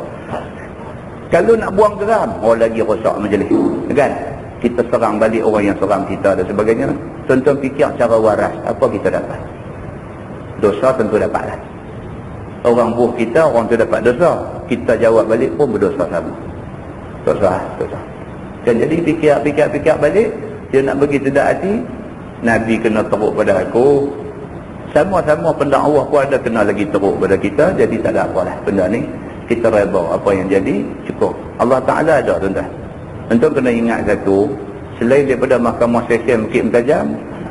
Kalau nak buang geram, orang lagi rosak majlis. Kan? Kita serang balik orang yang serang kita dan sebagainya. Tuan-tuan fikir cara waras, apa kita dapat? Dosa tentu dapatlah. Orang buah kita, orang tu dapat dosa. Kita jawab balik pun berdosa sama. Dosa. Dan jadi fikir balik, dia nak bagi sedap hati, Nabi kena teruk pada aku. Sama-sama pendakwah pun ada kena lagi teruk pada kita, jadi tak ada apalah benda ni. Kita reda apa yang jadi, cukup. Allah Ta'ala ada tuan-tuan. Tuan kena ingat satu, selain daripada mahkamah session Bukit Mentajam,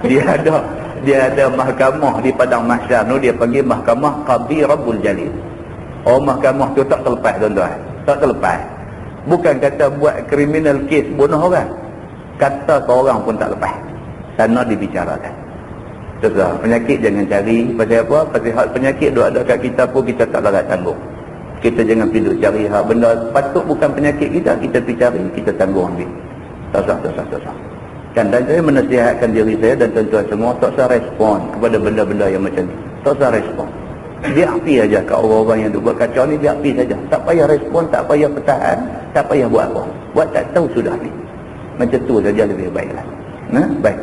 dia ada mahkamah di padang mahsyar tu, dia panggil mahkamah Qadhi Rabbul Jalil. Oh, mahkamah tu tak terlepas tuan-tuan. Tak terlepas. Bukan kata buat criminal case bunuh orang. Kata seorang pun tak lepas. Sana dibicarakan. Terus penyakit jangan cari. Pasal apa? Pasal penyakit duk ada kat kita pun kita tak larat tanggung. Kita jangan pergi cari hak benda patut bukan penyakit kita pergi cari, kita tanggung ambil. Tak sah. Kan, dan saya menasihatkan diri saya dan tuan-tuan semua, tak usah respon kepada benda-benda yang macam ni. Tak usah respon. Biar pergi aja ke orang-orang yang duk buat kacau ni, biar pergi saja. Tak payah respon, tak payah pertahan, tak payah buat apa. Buat tak tahu sudah ni. Macam tu saja lebih baiklah. Baik.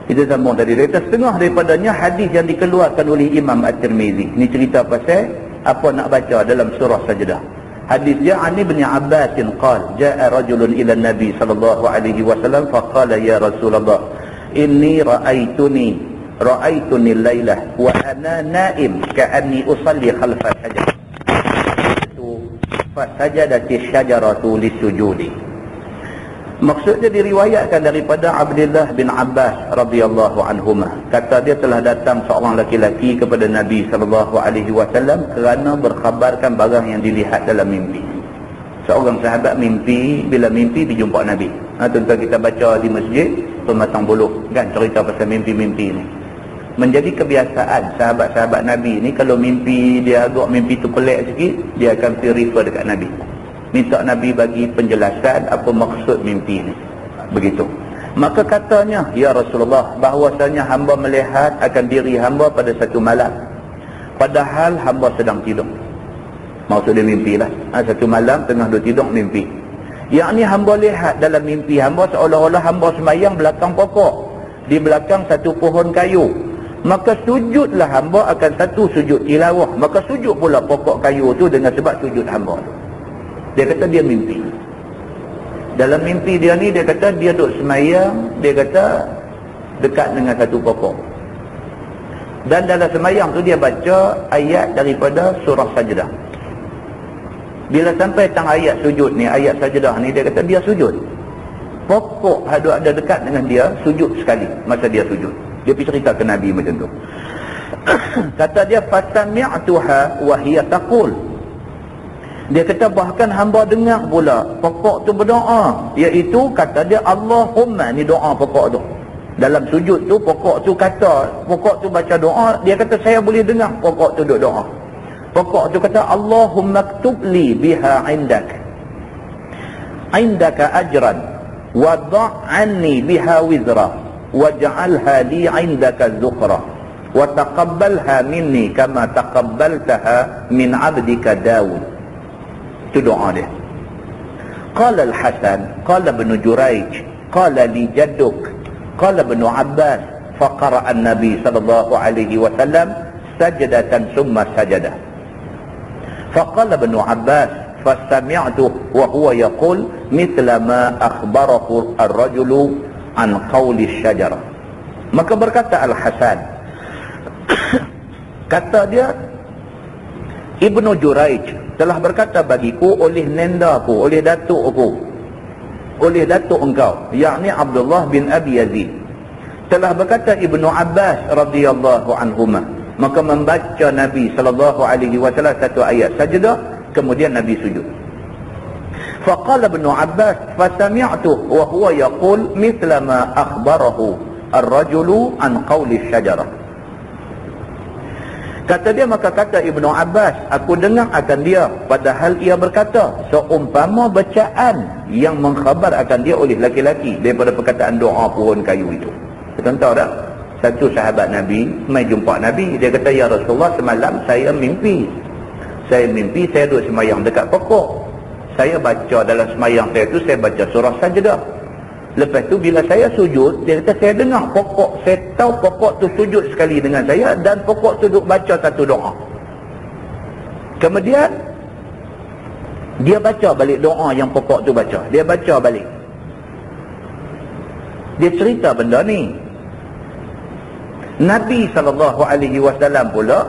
Kita sambung tadi. Kita setengah daripadanya hadis yang dikeluarkan oleh Imam At-Tirmizi. Ini cerita pasal apa nak baca dalam surah Sajdah. Hadis dia Ani bin Abbas qala jaa rajulun ila Nabi sallallahu alaihi wasallam faqala ya Rasulullah inni ra'aituni al-lailah wa ana naim ka'anni usalli khalfa shajar fa sajadati syajaratu lisujudi. Maksudnya diriwayatkan daripada Abdullah bin Abbas radhiyallahu anhuma. Kata dia telah datang seorang lelaki kepada Nabi sallallahu alaihi wasallam kerana berkhabarkan barang yang dilihat dalam mimpi. Seorang sahabat mimpi, bila mimpi dijumpa Nabi. Tuan-tuan kita baca di masjid Pematang Buluh kan cerita pasal mimpi-mimpi ni. Menjadi kebiasaan sahabat-sahabat Nabi ni kalau mimpi dia agak mimpi tu pelik sikit, dia akan refer dekat Nabi. Minta Nabi bagi penjelasan apa maksud mimpi ni. Begitu. Maka katanya, ya Rasulullah, bahawasanya hamba melihat akan diri hamba pada satu malam. Padahal hamba sedang tidur. Maksud dia mimpi lah. Satu malam tengah duduk tidur mimpi. Yang ni hamba lihat dalam mimpi hamba seolah-olah hamba semayang belakang pokok. Di belakang satu pohon kayu. Maka sujudlah hamba akan satu sujud tilawah. Maka sujud pula pokok kayu tu dengan sebab sujud hamba tu. Dia kata dia mimpi. Dalam mimpi dia ni, dia kata dia duduk semayang, dia kata dekat dengan satu pokok. Dan dalam semayang tu dia baca ayat daripada surah Sajdah. Bila sampai tang ayat sujud ni, ayat Sajdah ni, dia kata dia sujud. Pokok ada dekat dengan dia, sujud sekali masa dia sujud. Dia pergi cerita ke Nabi macam tu. Kata dia, fasami'tuha wa hiya taqul. Dia kata bahkan hamba dengar pula pokok tu berdoa, iaitu kata dia Allahumma, ni doa pokok tu. Dalam sujud tu pokok tu kata, pokok tu baca doa, dia kata saya boleh dengar pokok tu duk doa. Pokok tu kata Allahumma ktub li biha indaka ajran wa da'anni biha wizra waj'alha li indaka zukhra wa taqabbalha minni kama taqabbaltaha min 'abdika Daud. Itu doa dia. Qala Al-Hasan, qala Ibn Jurayj, qala li jadduk, qala Ibn Abbas, faqara an-Nabi sallallahu alaihi wasallam sajdatan summa sajadah. Faqala Ibn Abbas, fasami'tu wa huwa yaqul mithla ma akhbarahu ar-rajulu an qawli asy-syajarah. Maka berkata Al-Hasan, kata dia Ibn Jurayj telah berkata bagiku oleh nendaku, oleh datukku, oleh datuk engkau, yakni Abdullah bin Abi Yazid, telah berkata Ibnu Abbas radhiyallahu anhuma. Maka membaca Nabi sallallahu alaihi wasallam satu ayat Sajdah, kemudian Nabi sujud. Faqala Ibnu Abbas, fasami'tu wa huwa yaqul mithla ma akhbarahu ar-rajulu an qawli asy-syajarah. Kata dia, maka kata Ibnu Abbas, aku dengar akan dia padahal ia berkata seumpama bacaan yang mengkhabar akan dia oleh laki-laki daripada perkataan doa pohon kayu itu. Kita tahu tak? Satu sahabat Nabi mai jumpa Nabi, dia kata ya Rasulullah, semalam saya mimpi. Saya duduk semayang dekat pokok. Saya baca dalam semayang saya tu, saya baca surah Sajdah. Lepas tu bila saya sujud, dia kata saya dengar pokok, saya tahu pokok tu sujud sekali dengan saya dan pokok tu duduk baca satu doa. Kemudian dia baca balik doa yang pokok tu baca. Dia baca balik. Dia cerita benda ni. Nabi SAW pula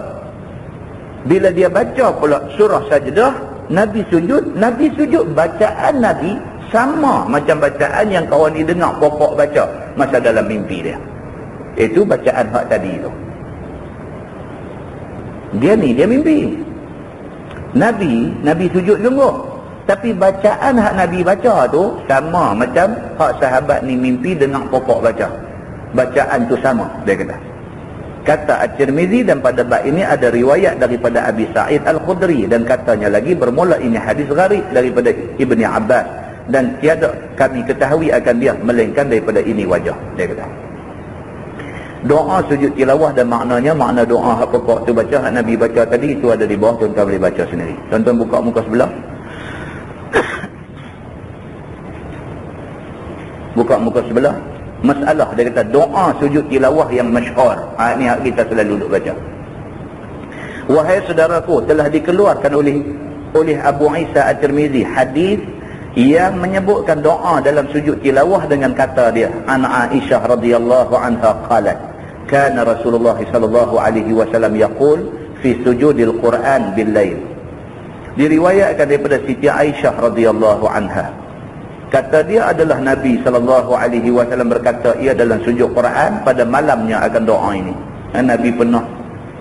bila dia baca pula surah Sajdah, Nabi sujud bacaan Nabi sama macam bacaan yang kawan ni dengar pokok baca masa dalam mimpi dia. Itu bacaan hak tadi tu. Dia mimpi. Nabi sujud sungguh. Tapi bacaan hak Nabi baca tu sama macam hak sahabat ni mimpi dengar pokok baca. Bacaan tu sama, dia kata. Kata At-Tirmizi, dan pada bab ini ada riwayat daripada Abi Sa'id Al-Khudri, dan katanya lagi bermula ini hadis gharib daripada Ibni Abbas, dan tiada kami ketahui akan dia melainkan daripada ini wajah, dia kata. Doa sujud tilawah dan maknanya, makna doa hak pokok tu baca, hak Nabi baca tadi, itu ada di bawah, tuan-tuan boleh baca sendiri. Tuan-tuan buka muka sebelah. Buka muka sebelah. Masalah dia kata doa sujud tilawah yang masyhur. Ni kita selalu duduk baca. Wahai saudaraku, telah dikeluarkan oleh Abu Isa At-Tirmizi hadis yang menyebutkan doa dalam sujud tilawah dengan kata dia, an Aisyah radhiyallahu anha qalat, kana Rasulullah sallallahu alaihi wasallam yaqul fi sujudil Quran bil lail. Diriwayatkan daripada Siti Aisyah radhiyallahu anha, kata dia adalah Nabi sallallahu alaihi wasallam berkata, ia dalam sujud Quran pada malamnya akan doa ini. Nabi pernah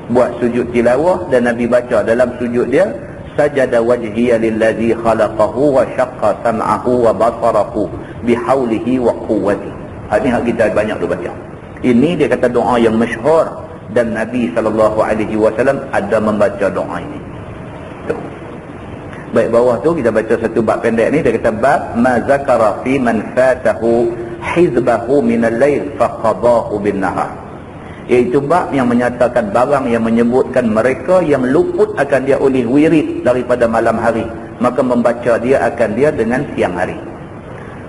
buat sujud tilawah dan Nabi baca dalam sujud dia, sajada wajhiya lillazi khalaqahu wa syaqqa sam'ahu wa basarahu bihaulihi wa quwwati. Ini kita banyak tu baca. Ini dia kata doa yang masyhur dan Nabi sallallahu alaihi wasallam ada membaca doa ini. Tuh. Baik, bawah tu kita baca satu bab pendek ni, dia kata bab ma zakara fi man fatahu hizbahu min al-lail faqadahu bin nahar. Iaitu bab yang menyatakan barang yang menyebutkan mereka yang luput akan dia oleh wirid daripada malam hari, maka membaca dia akan dia dengan siang hari.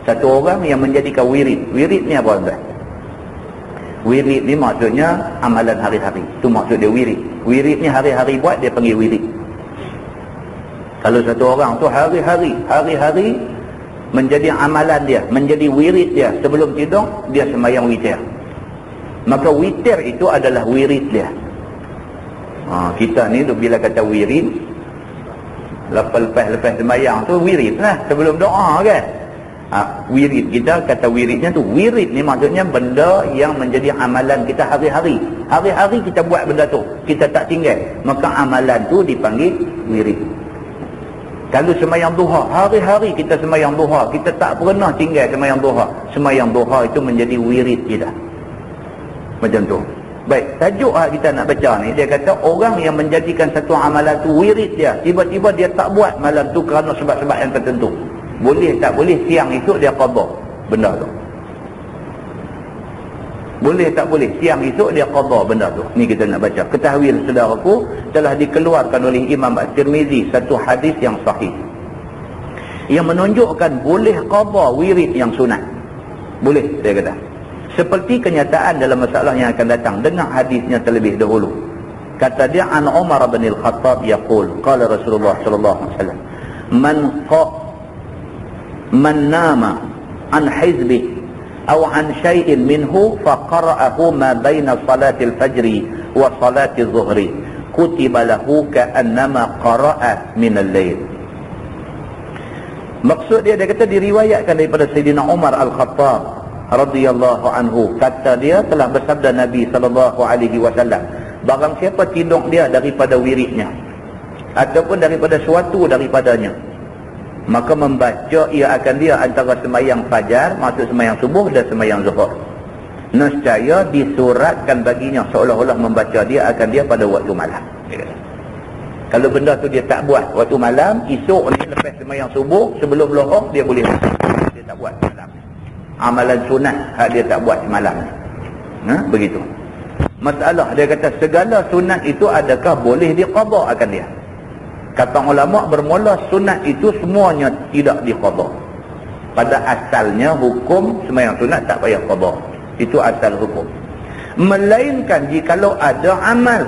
Satu orang yang menjadikan wirid ni apa tuan? Wirid ni maksudnya amalan hari-hari. Itu maksud dia wirid. Wirid ni hari-hari buat, dia panggil wirid. Kalau satu orang tu hari-hari menjadi amalan dia, menjadi wirid dia, sebelum tidur dia sembahyang witir, maka witir itu adalah wirid dia. Kita ni tu bila kata wirid, lepas sembahyang tu wirid lah, sebelum doa kan. Wirid kita kata wiridnya tu, wirid ni maksudnya benda yang menjadi amalan kita hari-hari. Hari-hari kita buat benda tu, kita tak tinggal, maka amalan tu dipanggil wirid. Kalau sembahyang duha, hari-hari kita sembahyang duha, kita tak pernah tinggal sembahyang duha. Sembahyang duha itu menjadi wirid kita. Macam tu. Baik, tajuk kita nak baca ni, dia kata orang yang menjadikan satu amalan tu wirid dia, tiba-tiba dia tak buat malam tu kerana sebab-sebab yang tertentu. Boleh tak boleh siang esok dia qada benda tu. Boleh tak boleh siang esok dia qada benda tu. Ni kita nak baca. Ketahui saudaraku, telah dikeluarkan oleh Imam At-Tirmizi satu hadis yang sahih yang menunjukkan boleh qada wirid yang sunat. Boleh, dia kata. Seperti kenyataan dalam masalah yang akan datang. Dengar hadisnya terlebih dahulu. Kata dia, an Umar bin Al-Khattab yaqul, qala Rasulullah sallallahu alaihi wasallam, man nama an hizbi aw an syai'in minhu faqara'ahu ma baina salatil fajri wa salatil zuhri kutiba lahu ka'annama qara'a min al-lail. Maksud dia kata diriwayatkan daripada Sayyidina Umar Al-Khattab radhiyallahu anhu, kata dia telah bersabda Nabi sallallahu alaihi wasallam, barang siapa tidur dia daripada wiridnya ataupun daripada suatu daripadanya, maka membaca ia akan dia antara sembahyang fajar, maksud sembahyang subuh, dan sembahyang zuhur, nescaya disuratkan baginya seolah-olah membaca dia akan dia pada waktu malam. Kalau benda tu dia tak buat waktu malam, esok ni lepas sembahyang subuh sebelum lohor dia boleh baca. Dia tak buat malam, amalan sunat dia tak buat semalam. Begitu. Masalah dia kata segala sunat itu adakah boleh diqada akan dia? Kata ulama bermula sunat itu semuanya tidak diqada. Pada asalnya hukum sembahyang sunat tak payah qada. Itu asal hukum. Melainkan jikalau ada amal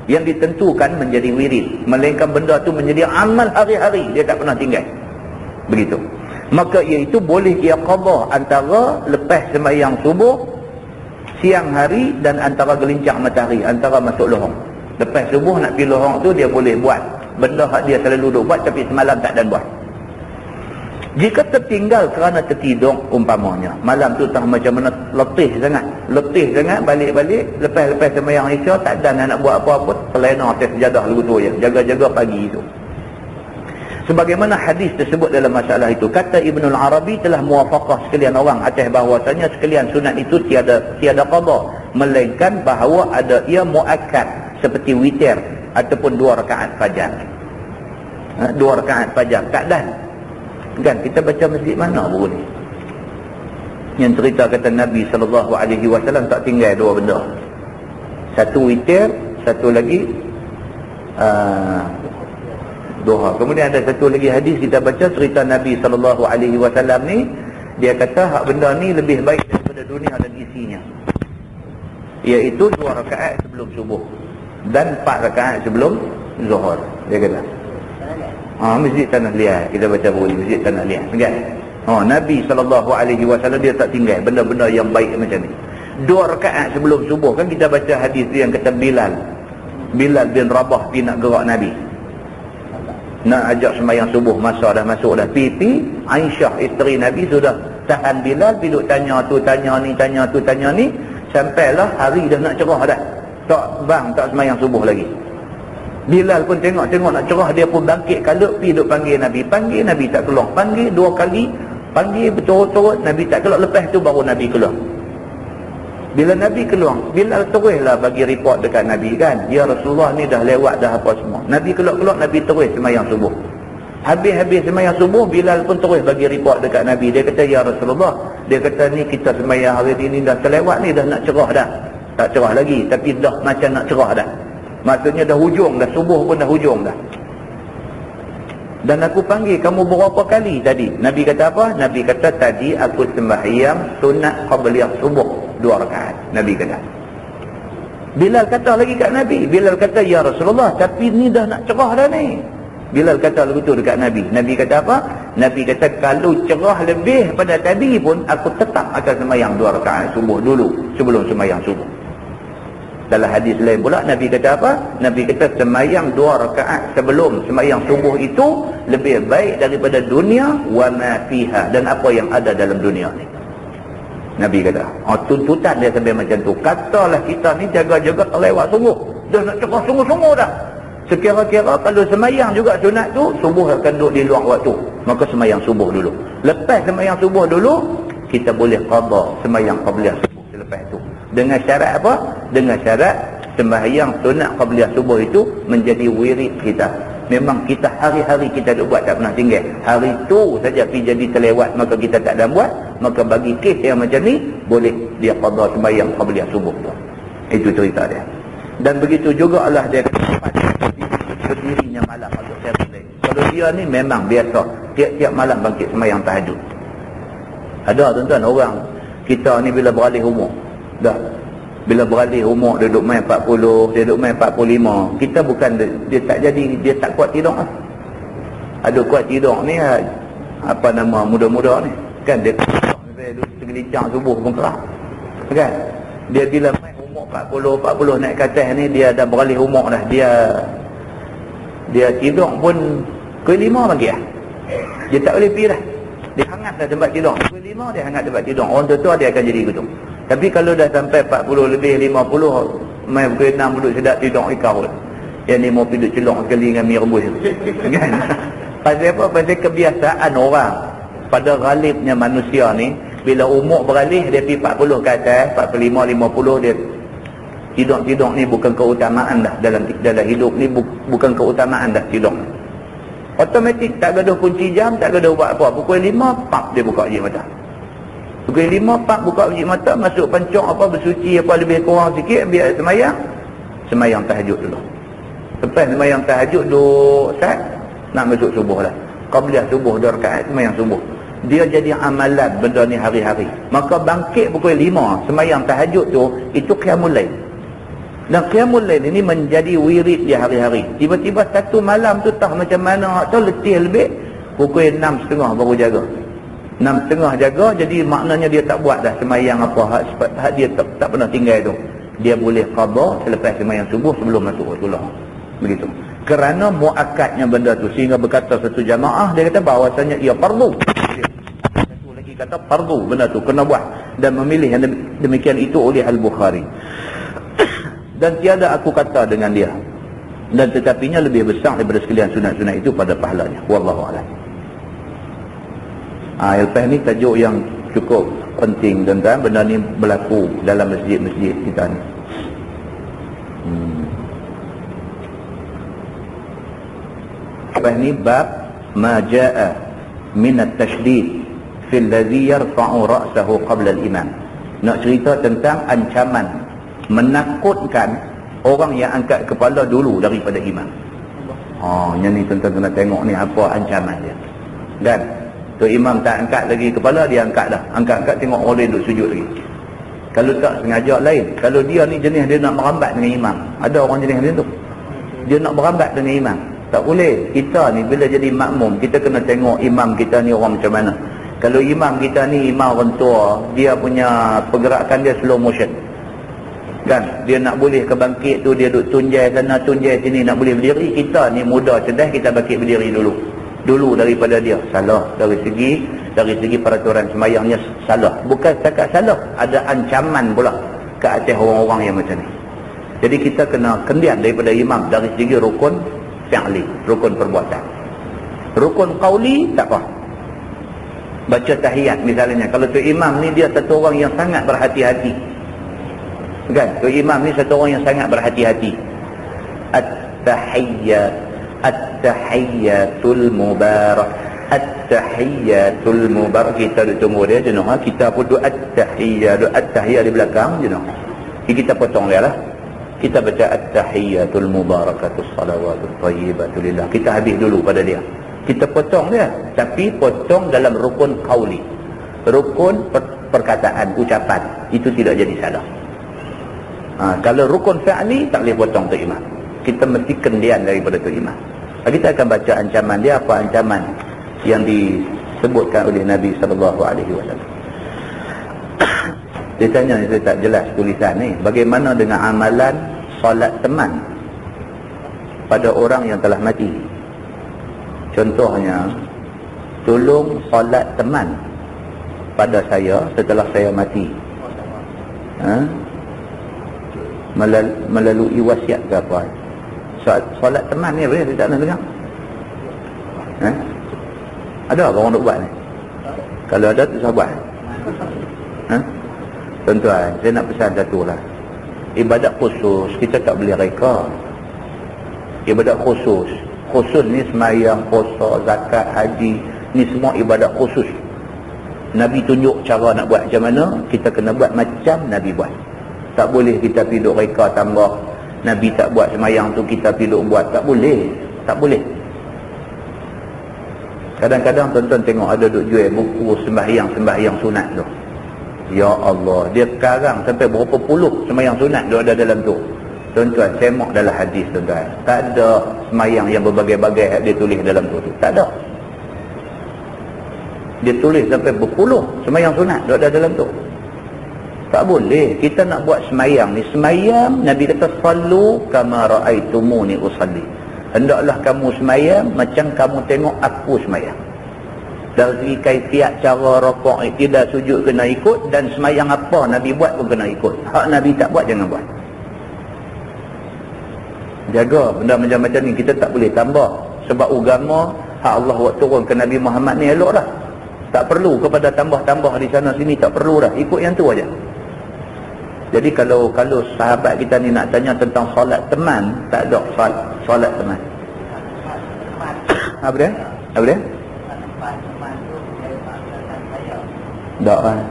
yang ditentukan menjadi wirid, melainkan benda tu menjadi amal hari-hari, dia tak pernah tinggal. Begitu. Maka iaitu boleh ia qada antara lepas sembahyang subuh, siang hari, dan antara gelincang matahari, antara masuk lohong. Lepas subuh nak pergi lohong tu dia boleh buat benda hak dia selalu duk buat tapi semalam tak dan buat. Jika tertinggal kerana tertidur umpamanya, malam tu tak macam mana letih sangat balik-balik lepas sembahyang isya tak dan nak buat apa-apa, terlena atas sejadah lagu tu je, jaga-jaga pagi itu. Sebagaimana hadis tersebut dalam masalah itu, kata Ibnul Arabi telah muwafaqah sekalian orang atas bahawasanya sekalian sunat itu tiada qada, melainkan bahawa ada ia muakkad seperti witir ataupun 2 rakaat fajar. 2 rakaat fajar tak dan. Kan kita baca masjid mana pun ni. Yang cerita kata Nabi sallallahu alaihi wasallam tak tinggal 2 benda. Satu witir, satu lagi duha. Kemudian ada satu lagi hadis kita baca cerita Nabi sallallahu alaihi wasallam ni, dia kata hak benda ni lebih baik daripada daripada dunia dan isinya. Iaitu 2 rakaat sebelum subuh dan 4 rakaat sebelum zuhur. Dia kata masjid Tanah Liat, kita baca bunyi masjid Tanah Liat kan. Nabi SAW dia tak tinggal benda-benda yang baik macam ni. 2 rakaat sebelum subuh. Kan kita baca hadis yang kata Bilal bin Rabah pergi nak gerak Nabi, nak ajak sembahyang subuh. Masa dah masuk dah pipi, Aisyah isteri Nabi sudah tahan Bilal, duduk tanya tu tanya ni, tanya tu tanya ni, sampailah hari dah nak cerah dah. Tak sembahyang subuh lagi. Bilal pun tengok nak cerah, dia pun bangkit kalut pergi duk panggil Nabi tak keluar. Panggil 2 kali, panggil berturut-turut, Nabi tak keluar. Lepas tu baru Nabi keluar. Bila Nabi keluar, Bilal teruslah bagi report dekat Nabi kan, ya Rasulullah ni dah lewat dah apa semua. Nabi keluar, Nabi terus sembahyang subuh. Habis sembahyang subuh, Bilal pun terus bagi report dekat Nabi. Dia kata, ya Rasulullah, dia kata ni kita sembahyang hari ini dah terlewat ni, dah nak cerah dah. Tak cerah lagi, tapi dah macam nak cerah dah. Maksudnya dah hujung dah, subuh pun dah hujung dah. Dan aku panggil kamu berapa kali tadi? Nabi kata apa? Nabi kata tadi aku sembahyang sunat qabliyah subuh 2 rakaat. Nabi kata. Bilal kata lagi kat Nabi. Bilal kata, ya Rasulullah, tapi ni dah nak cerah dah ni. Bilal kata begitu dekat Nabi. Nabi kata apa? Nabi kata kalau cerah lebih pada tadi pun aku tetap akan sembahyang 2 rakaat subuh dulu sebelum sembahyang subuh. Dalam hadis lain pula Nabi kata apa? Nabi kata sembahyang 2 rakaat sebelum sembahyang subuh itu lebih baik daripada dunia wa ma fiha, dan apa yang ada dalam dunia ni. Nabi kata, tuntutan dia sampai macam tu. Katalah kita ni jaga-jaga terlewat sungguh. Dah nak cerah sungguh-sungguh dah. Sekira-kira kalau sembahyang juga sunat tu, subuh akan duduk di luar waktu. Maka sembahyang subuh dulu. Lepas sembahyang subuh dulu, kita boleh qada sembahyang qabliyah subuh selepas tu. Dengan syarat apa? Dengan syarat sembahyang sunat qabliyah subuh itu menjadi wirid kita. Memang kita hari-hari kita duk buat, tak pernah tinggal. Hari tu saja pergi jadi terlewat, maka kita tak ada buat. Maka bagi kes yang macam ni, boleh dia qada sembahyang qabliyah subuh tu. Itu cerita dia. Dan begitu juga Allah dia berdirinya malam untuk saya boleh. Kalau dia ni memang biasa tiap-tiap malam bangkit sembahyang tahajud. Ada tuan-tuan orang kita ni bila beralih umur, dah bila beralih umur dia duduk main 40, dia duduk main 45, kita bukan dia tak jadi, dia tak kuat tidur lah. Ada kuat tidur ni apa nama muda-muda ni kan, dia duduk segelincang subuh pun kerah kan. Dia bila main umur 40 naik ke atas ni, dia dah beralih umur dah, dia tidur pun pukul 5 pagi lah. Dia tak boleh pergi dah, dia hangat dah tempat tidur. Pukul 5 dia hangat tempat tidur. Orang tua dia akan jadi begitu. Tapi kalau dah sampai 40 lebih 50, main pukul 6 duduk sedap tidur ikau. Yang ni mau pergi celok sekali dengan mi rebus kan. Pasal apa? Pasal kebiasaan orang. Pada ghalibnya manusia ni, bila umur beralih dia pergi 40 ke atas, 45, 50, dia tidur ni bukan keutamaan dah dalam hidup ni, bukan keutamaan dah tidur. Automatik tak gaduh kunci jam, tak gaduh buat apa. Pukul 5 pap dia buka je mata. Pukul 5 pap buka je mata, masuk pancok apa, bersuci apa lebih kurang sikit, biar sembahyang tahajud dulu. Lepas sembahyang tahajud duk sat, nak masuk subuh lah. Qabliyah subuh 2 rakaat sembahyang subuh. Dia jadi amalan benda ni hari-hari. Maka bangkit pukul 5 sembahyang tahajud tu, itu qiyamul lail. Dan qiyamul lail ini menjadi wirid dia hari-hari. Tiba-tiba satu malam tu tak macam mana, tak letih lebih, pukul 6.30 baru jaga. 6.30 jaga, jadi maknanya dia tak buat dah sembahyang apa hak dia tak pernah tinggal tu. Dia boleh qada selepas sembahyang subuh sebelum masuk waktu. Begitu. Kerana muakkadnya benda tu, sehingga berkata satu jamaah, dia kata bahawasanya ia fardu. Satu lagi kata fardu, benda tu kena buat, dan memilih yang demikian itu oleh Al-Bukhari. Dan tiada aku kata dengan dia, dan tetapinya lebih besar daripada sekalian sunat-sunat itu pada pahalanya. Wallahu a'lam. Lepas ni tajuk yang cukup penting, dan benda ni berlaku dalam masjid-masjid kita ni. Lepas ni bab ma jaa min at-tashdid fi alladhi yarfa'u ra'sahu qabla al-imam. Nak cerita tentang ancaman menakutkan orang yang angkat kepala dulu daripada imam. Yang ni tuan-tuan kena tengok ni apa ancaman dia. Dan tu imam tak angkat lagi kepala, dia angkat dah. Angkat-angkat tengok orang lain duduk sujud lagi. Kalau tak sengaja lain. Kalau dia ni jenis dia nak merambat dengan imam. Ada orang jenis macam tu. Dia nak merambat dengan imam. Tak boleh. Kita ni bila jadi makmum, kita kena tengok imam kita ni orang macam mana. Kalau imam kita ni imam orang tua, dia punya pergerakan dia slow motion. Kan? Dia nak boleh kebangkit tu, dia duduk tunjai sana, tunjai sini, nak boleh berdiri. Kita ni muda, cerdas, kita bangkit berdiri dulu. Dulu daripada dia. Salah. Dari segi peraturan semayangnya salah. Bukan setakat salah, ada ancaman pula ke atas orang-orang yang macam ni. Jadi kita kena kendian daripada imam dari segi rukun fi'li, rukun perbuatan. Rukun qauli tak apa. Baca tahiyat misalnya, kalau tu imam ni dia satu orang yang sangat berhati-hati, kan? Tu imam ni satu orang yang sangat berhati-hati. At-tahiyyatul mubarak, at-tahiyyatul mubarak. Kita duk tunggu dia jenuh, kita pun doa at-tahiyyah di belakang jenuh. Kita potong dia lah. Kita baca at-tahiyyatul mubarakatus salawatus thayyibatu lillah. Kita habis dulu pada dia. Kita potong dia, tapi potong dalam rukun qauli. Rukun perkataan, ucapan. Itu tidak jadi salah. Kalau rukun fi'li tak boleh potong tu imam. Kita mesti kendian daripada tu imam. Kita akan baca ancaman dia, apa ancaman yang disebutkan oleh Nabi SAW. Dia tanya, saya tak jelas tulisan ni. Bagaimana dengan amalan solat teman pada orang yang telah mati? Contohnya, tolong solat teman pada saya setelah saya mati. Melalui wasiat ke apa? Solat teman ni boleh tak nak dengar? Ada apa orang nak buat ni? Kalau ada tu saya buat. Tuan-tuan, saya nak pesan satu lah. Ibadat khusus kita tak boleh reka. Ibadat khusus ni semayang, puasa, zakat, haji, ni semua ibadat khusus. Nabi tunjuk cara nak buat macam mana, kita kena buat macam Nabi buat. Tak boleh kita pergi duk reka tambah. Nabi tak buat semayang tu, kita pergi duk buat. Tak boleh. Tak boleh. Kadang-kadang tuan-tuan tengok ada duk jual buku sembahyang sunat tu. Ya Allah, dia sekarang sampai berapa puluh sembahyang sunat dia ada dalam tu. Tuan-tuan, semak dalam hadis tuan-tuan. Tak ada sembahyang yang berbagai-bagai dia tulis dalam tu. Tak ada. Dia tulis sampai berpuluh sembahyang sunat dia ada dalam tu. Tak boleh. Kita nak buat semayang ni. Semayang, Nabi kata, sallu kama ra'aitumuni usalli. Hendaklah kamu semayang macam kamu tengok aku semayang. Dari segi kaifiat, cara rokok, tidak sujud kena ikut. Dan semayang apa Nabi buat pun kena ikut. Hak Nabi tak buat, jangan buat. Jaga benda macam-macam ni. Kita tak boleh tambah. Sebab agama, hak Allah buat turun ke Nabi Muhammad ni elok dah. Tak perlu kepada tambah-tambah di sana sini. Tak perlu dah. Ikut yang tu aja. Jadi kalau sahabat kita ni nak tanya tentang solat teman, tak ada solat teman. Apa dia?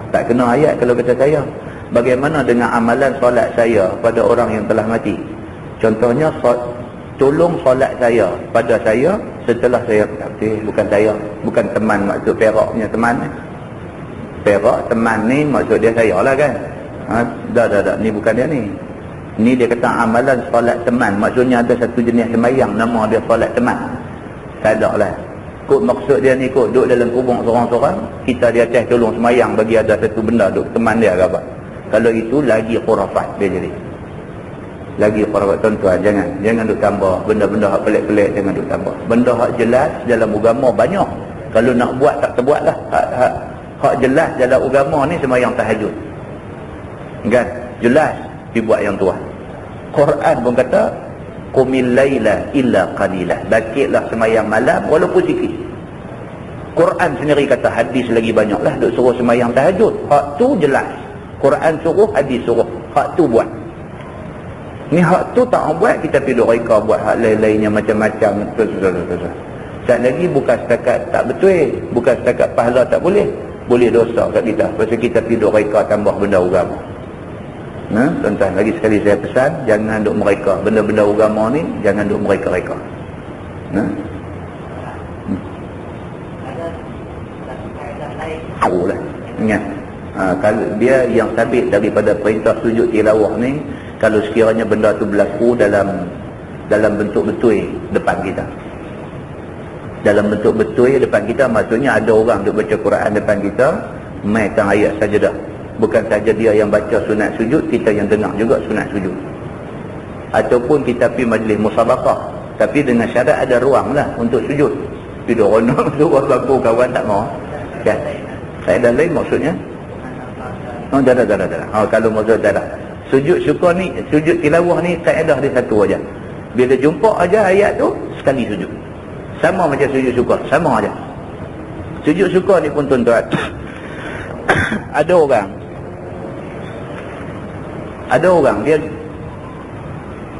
Tak kena ayat kalau kata saya. Bagaimana dengan amalan solat saya pada orang yang telah mati? Contohnya, tolong solat saya pada saya setelah saya mati. Bukan teman, maksud perak punya teman. Perak teman ni maksud dia saya lah kan. Dah, ni bukan dia ni. Ni dia kata amalan solat teman. Maksudnya ada satu jenis sembahyang nama dia solat teman. Tak ada lah. Kod maksud dia ni kot duduk dalam kubur seorang-seorang, kita di atas tolong sembahyang bagi ada satu benda duduk teman dia ke apa. Kalau itu lagi khurafat dia jadi. Lagi khurafat. Tuan-tuan, jangan duk tambah benda-benda hak pelik-pelik, jangan duk tambah. Benda hak jelas dalam agama banyak. Kalau nak buat tak terbuat lah. Hak jelas dalam agama ni sembahyang tahajud. Kan? Jelas dibuat yang tua. Quran pun kata qumil laila illa qalilah. Bakitlah sembahyang malam walaupun sikit. Quran sendiri kata hadis lagi banyaklah duk suruh sembahyang tahajud. Hak tu jelas. Quran suruh, hadis suruh. Hak tu buat. Ni hak tu tak buat, kita pergi duk reka buat hak lain-lainnya macam-macam. Sekali lagi bukan setakat tak betul, bukan setakat pahala tak boleh. Boleh dosa kat kita. Pasal kita pergi duk reka tambah benda agama. Tuan-tuan, lagi sekali saya pesan, jangan duk mereka benda-benda agama ni, jangan duk mereka-reka. Tahu lah. Ingat, Kalau dia yang sabit daripada perintah sujud tilawah ni, kalau sekiranya benda tu berlaku dalam bentuk betul depan kita. Dalam bentuk betul depan kita, maksudnya ada orang duk baca Quran depan kita, mainkan ayat sajadah. Bukan saja dia yang baca sunat sujud, kita yang dengar juga sunat sujud. Ataupun kita pergi majlis musabaqah, tapi dengan syarat ada ruang lah untuk sujud. Tidak orang suruh baku kawan tak mau. Kan? Saya dah lain maksudnya. Oh, dah. Kalau maksud dah. Sujud syukur ni, sujud tilawah ni kaedah dia satu aja. Bila jumpa aja ayat tu, sekali sujud. Sama macam sujud syukur, sama aja. Sujud syukur ni pun tuan-tuan. Ada orang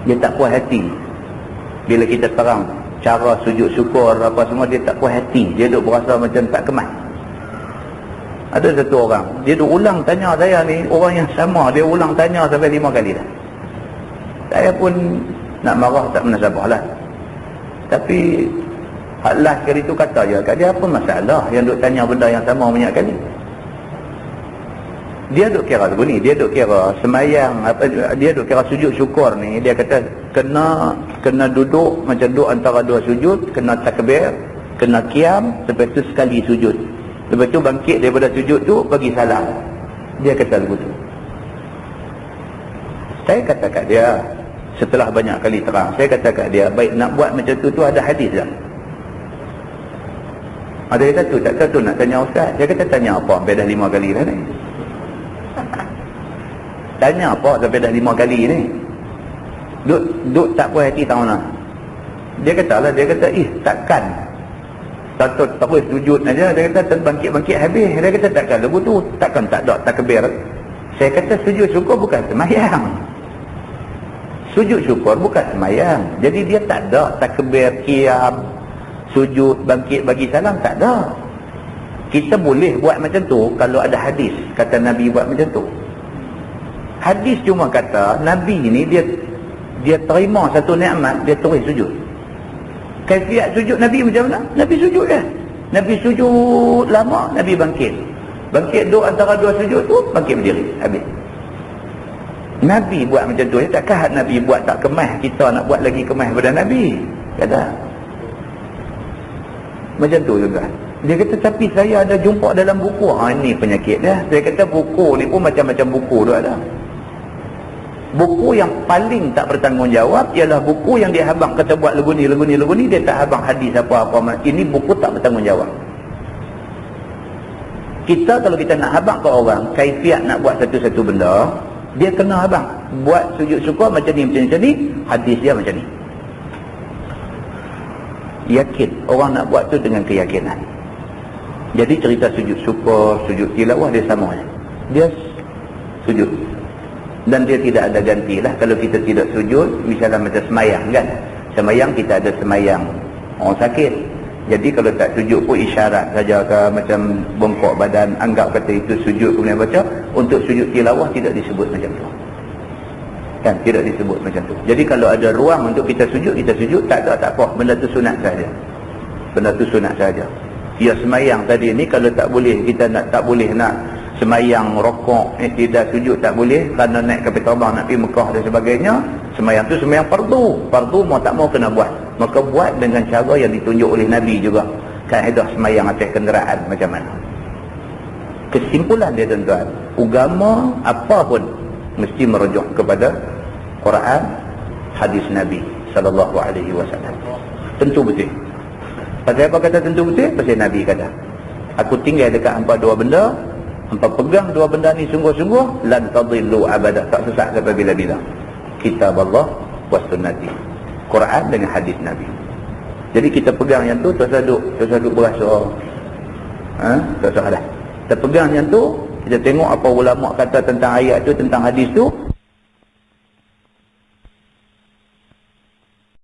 dia tak puas hati bila kita terang cara sujud syukur apa semua. Dia tak puas hati, dia duk berasa macam tak kemas. Ada satu orang, dia duk ulang tanya saya ni, orang yang sama, dia ulang tanya sampai 5 kali dah. Saya pun nak marah tak menasabah lah. Tapi last kali tu kata je kat dia, apa masalah yang duk tanya benda yang sama banyak kali. Dia duk kira lagu ni, dia duk kira semayang, dia duk kira sujud syukur ni, dia kata kena duduk macam duduk antara dua sujud, kena takbir, kena qiyam, lepas tu sekali sujud. Lepas tu bangkit daripada sujud tu, bagi salam. Dia kata lagu tu. Saya kata kat dia, setelah banyak kali terang, saya kata kat dia, baik nak buat macam tu ada hadis tak? Ada kata tu, tak tahu nak tanya ustaz. Dia kata tanya apa, sampai dah 5 kali dah ni. Tanya apa sampai dah 5 kali ni. Duk tak puas hati tahu nak. Dia kata takkan terus sujud aja. Dia kata terbangkit-bangkit habis. Dia kata takkan lagu tu, takkan tak ada takbir. Saya kata sujud syukur bukan semayang. Sujud syukur bukan semayang. Jadi dia tak ada takbir, qiyam, sujud, bangkit, bagi salam, tak ada. Kita boleh buat macam tu kalau ada hadis kata Nabi buat macam tu. Hadis cuma kata Nabi ni dia terima satu nikmat, dia terus sujud. Kaifiat sujud Nabi macam mana? Nabi sujud je. Nabi sujud lama, Nabi bangkit. Bangkit duduk antara dua sujud tu, bangkit berdiri, habis. Nabi buat macam tu. Takkan Nabi buat tak kemas, kita nak buat lagi kemas pada Nabi? Kata macam tu juga. Dia kata tapi saya ada jumpa dalam buku. Ini penyakit dia. Saya kata buku ni pun macam-macam buku tu ada. Buku yang paling tak bertanggungjawab ialah buku yang dia habang kata buat lagu ni, dia tak habang hadis apa-apa. Ini buku tak bertanggungjawab. Kita kalau kita nak habang ke orang kaifiat nak buat satu-satu benda, dia kena habang. Buat sujud syukur macam ni, hadis dia macam ni. Yakin, orang nak buat tu dengan keyakinan. Jadi cerita sujud syukur, sujud tilawah dia sama je. Dia sujud. Dan dia tidak ada gantilah kalau kita tidak sujud. Misalnya macam semayang kan. Semayang kita ada semayang orang sakit. Jadi kalau tak sujud pun isyarat saja ke, macam bongkok badan, anggap kata itu sujud kemudian baca. Untuk sujud tilawah tidak disebut macam tu. Kan, tidak disebut macam tu. Jadi kalau ada ruang untuk kita sujud, tak ada, tak apa. Benda tu sunat saja. Benda tu sunat saja. Ya semayang tadi ni kalau tak boleh, kita tak boleh nak semayang rokok, tidak sujud tak boleh kerana naik kapal terbang nak pergi Mekah dan sebagainya. Semayang tu semayang fardu mau tak mau kena buat. Maka buat dengan cara yang ditunjuk oleh Nabi juga. Kaedah semayang atas kenderaan macam mana. Kesimpulan dia tuan-tuan, agama apa pun mesti merujuk kepada Quran, hadis Nabi sallallahu alaihi wasallam. Tentu betul. Pasal apa kata tentu betul? Pasal Nabi kata, aku tinggal dekat hampa dua benda, hampa pegang dua benda ni sungguh-sungguh, lan tadillu abada, tak sesat sampai bila-bila. Kitab Allah wa sunnati, Quran dengan hadis Nabi. Jadi kita pegang yang tu, tersaduk berasa tak salah dah. Kita pegang yang tu, kita tengok apa ulama kata tentang ayat tu, tentang hadis tu,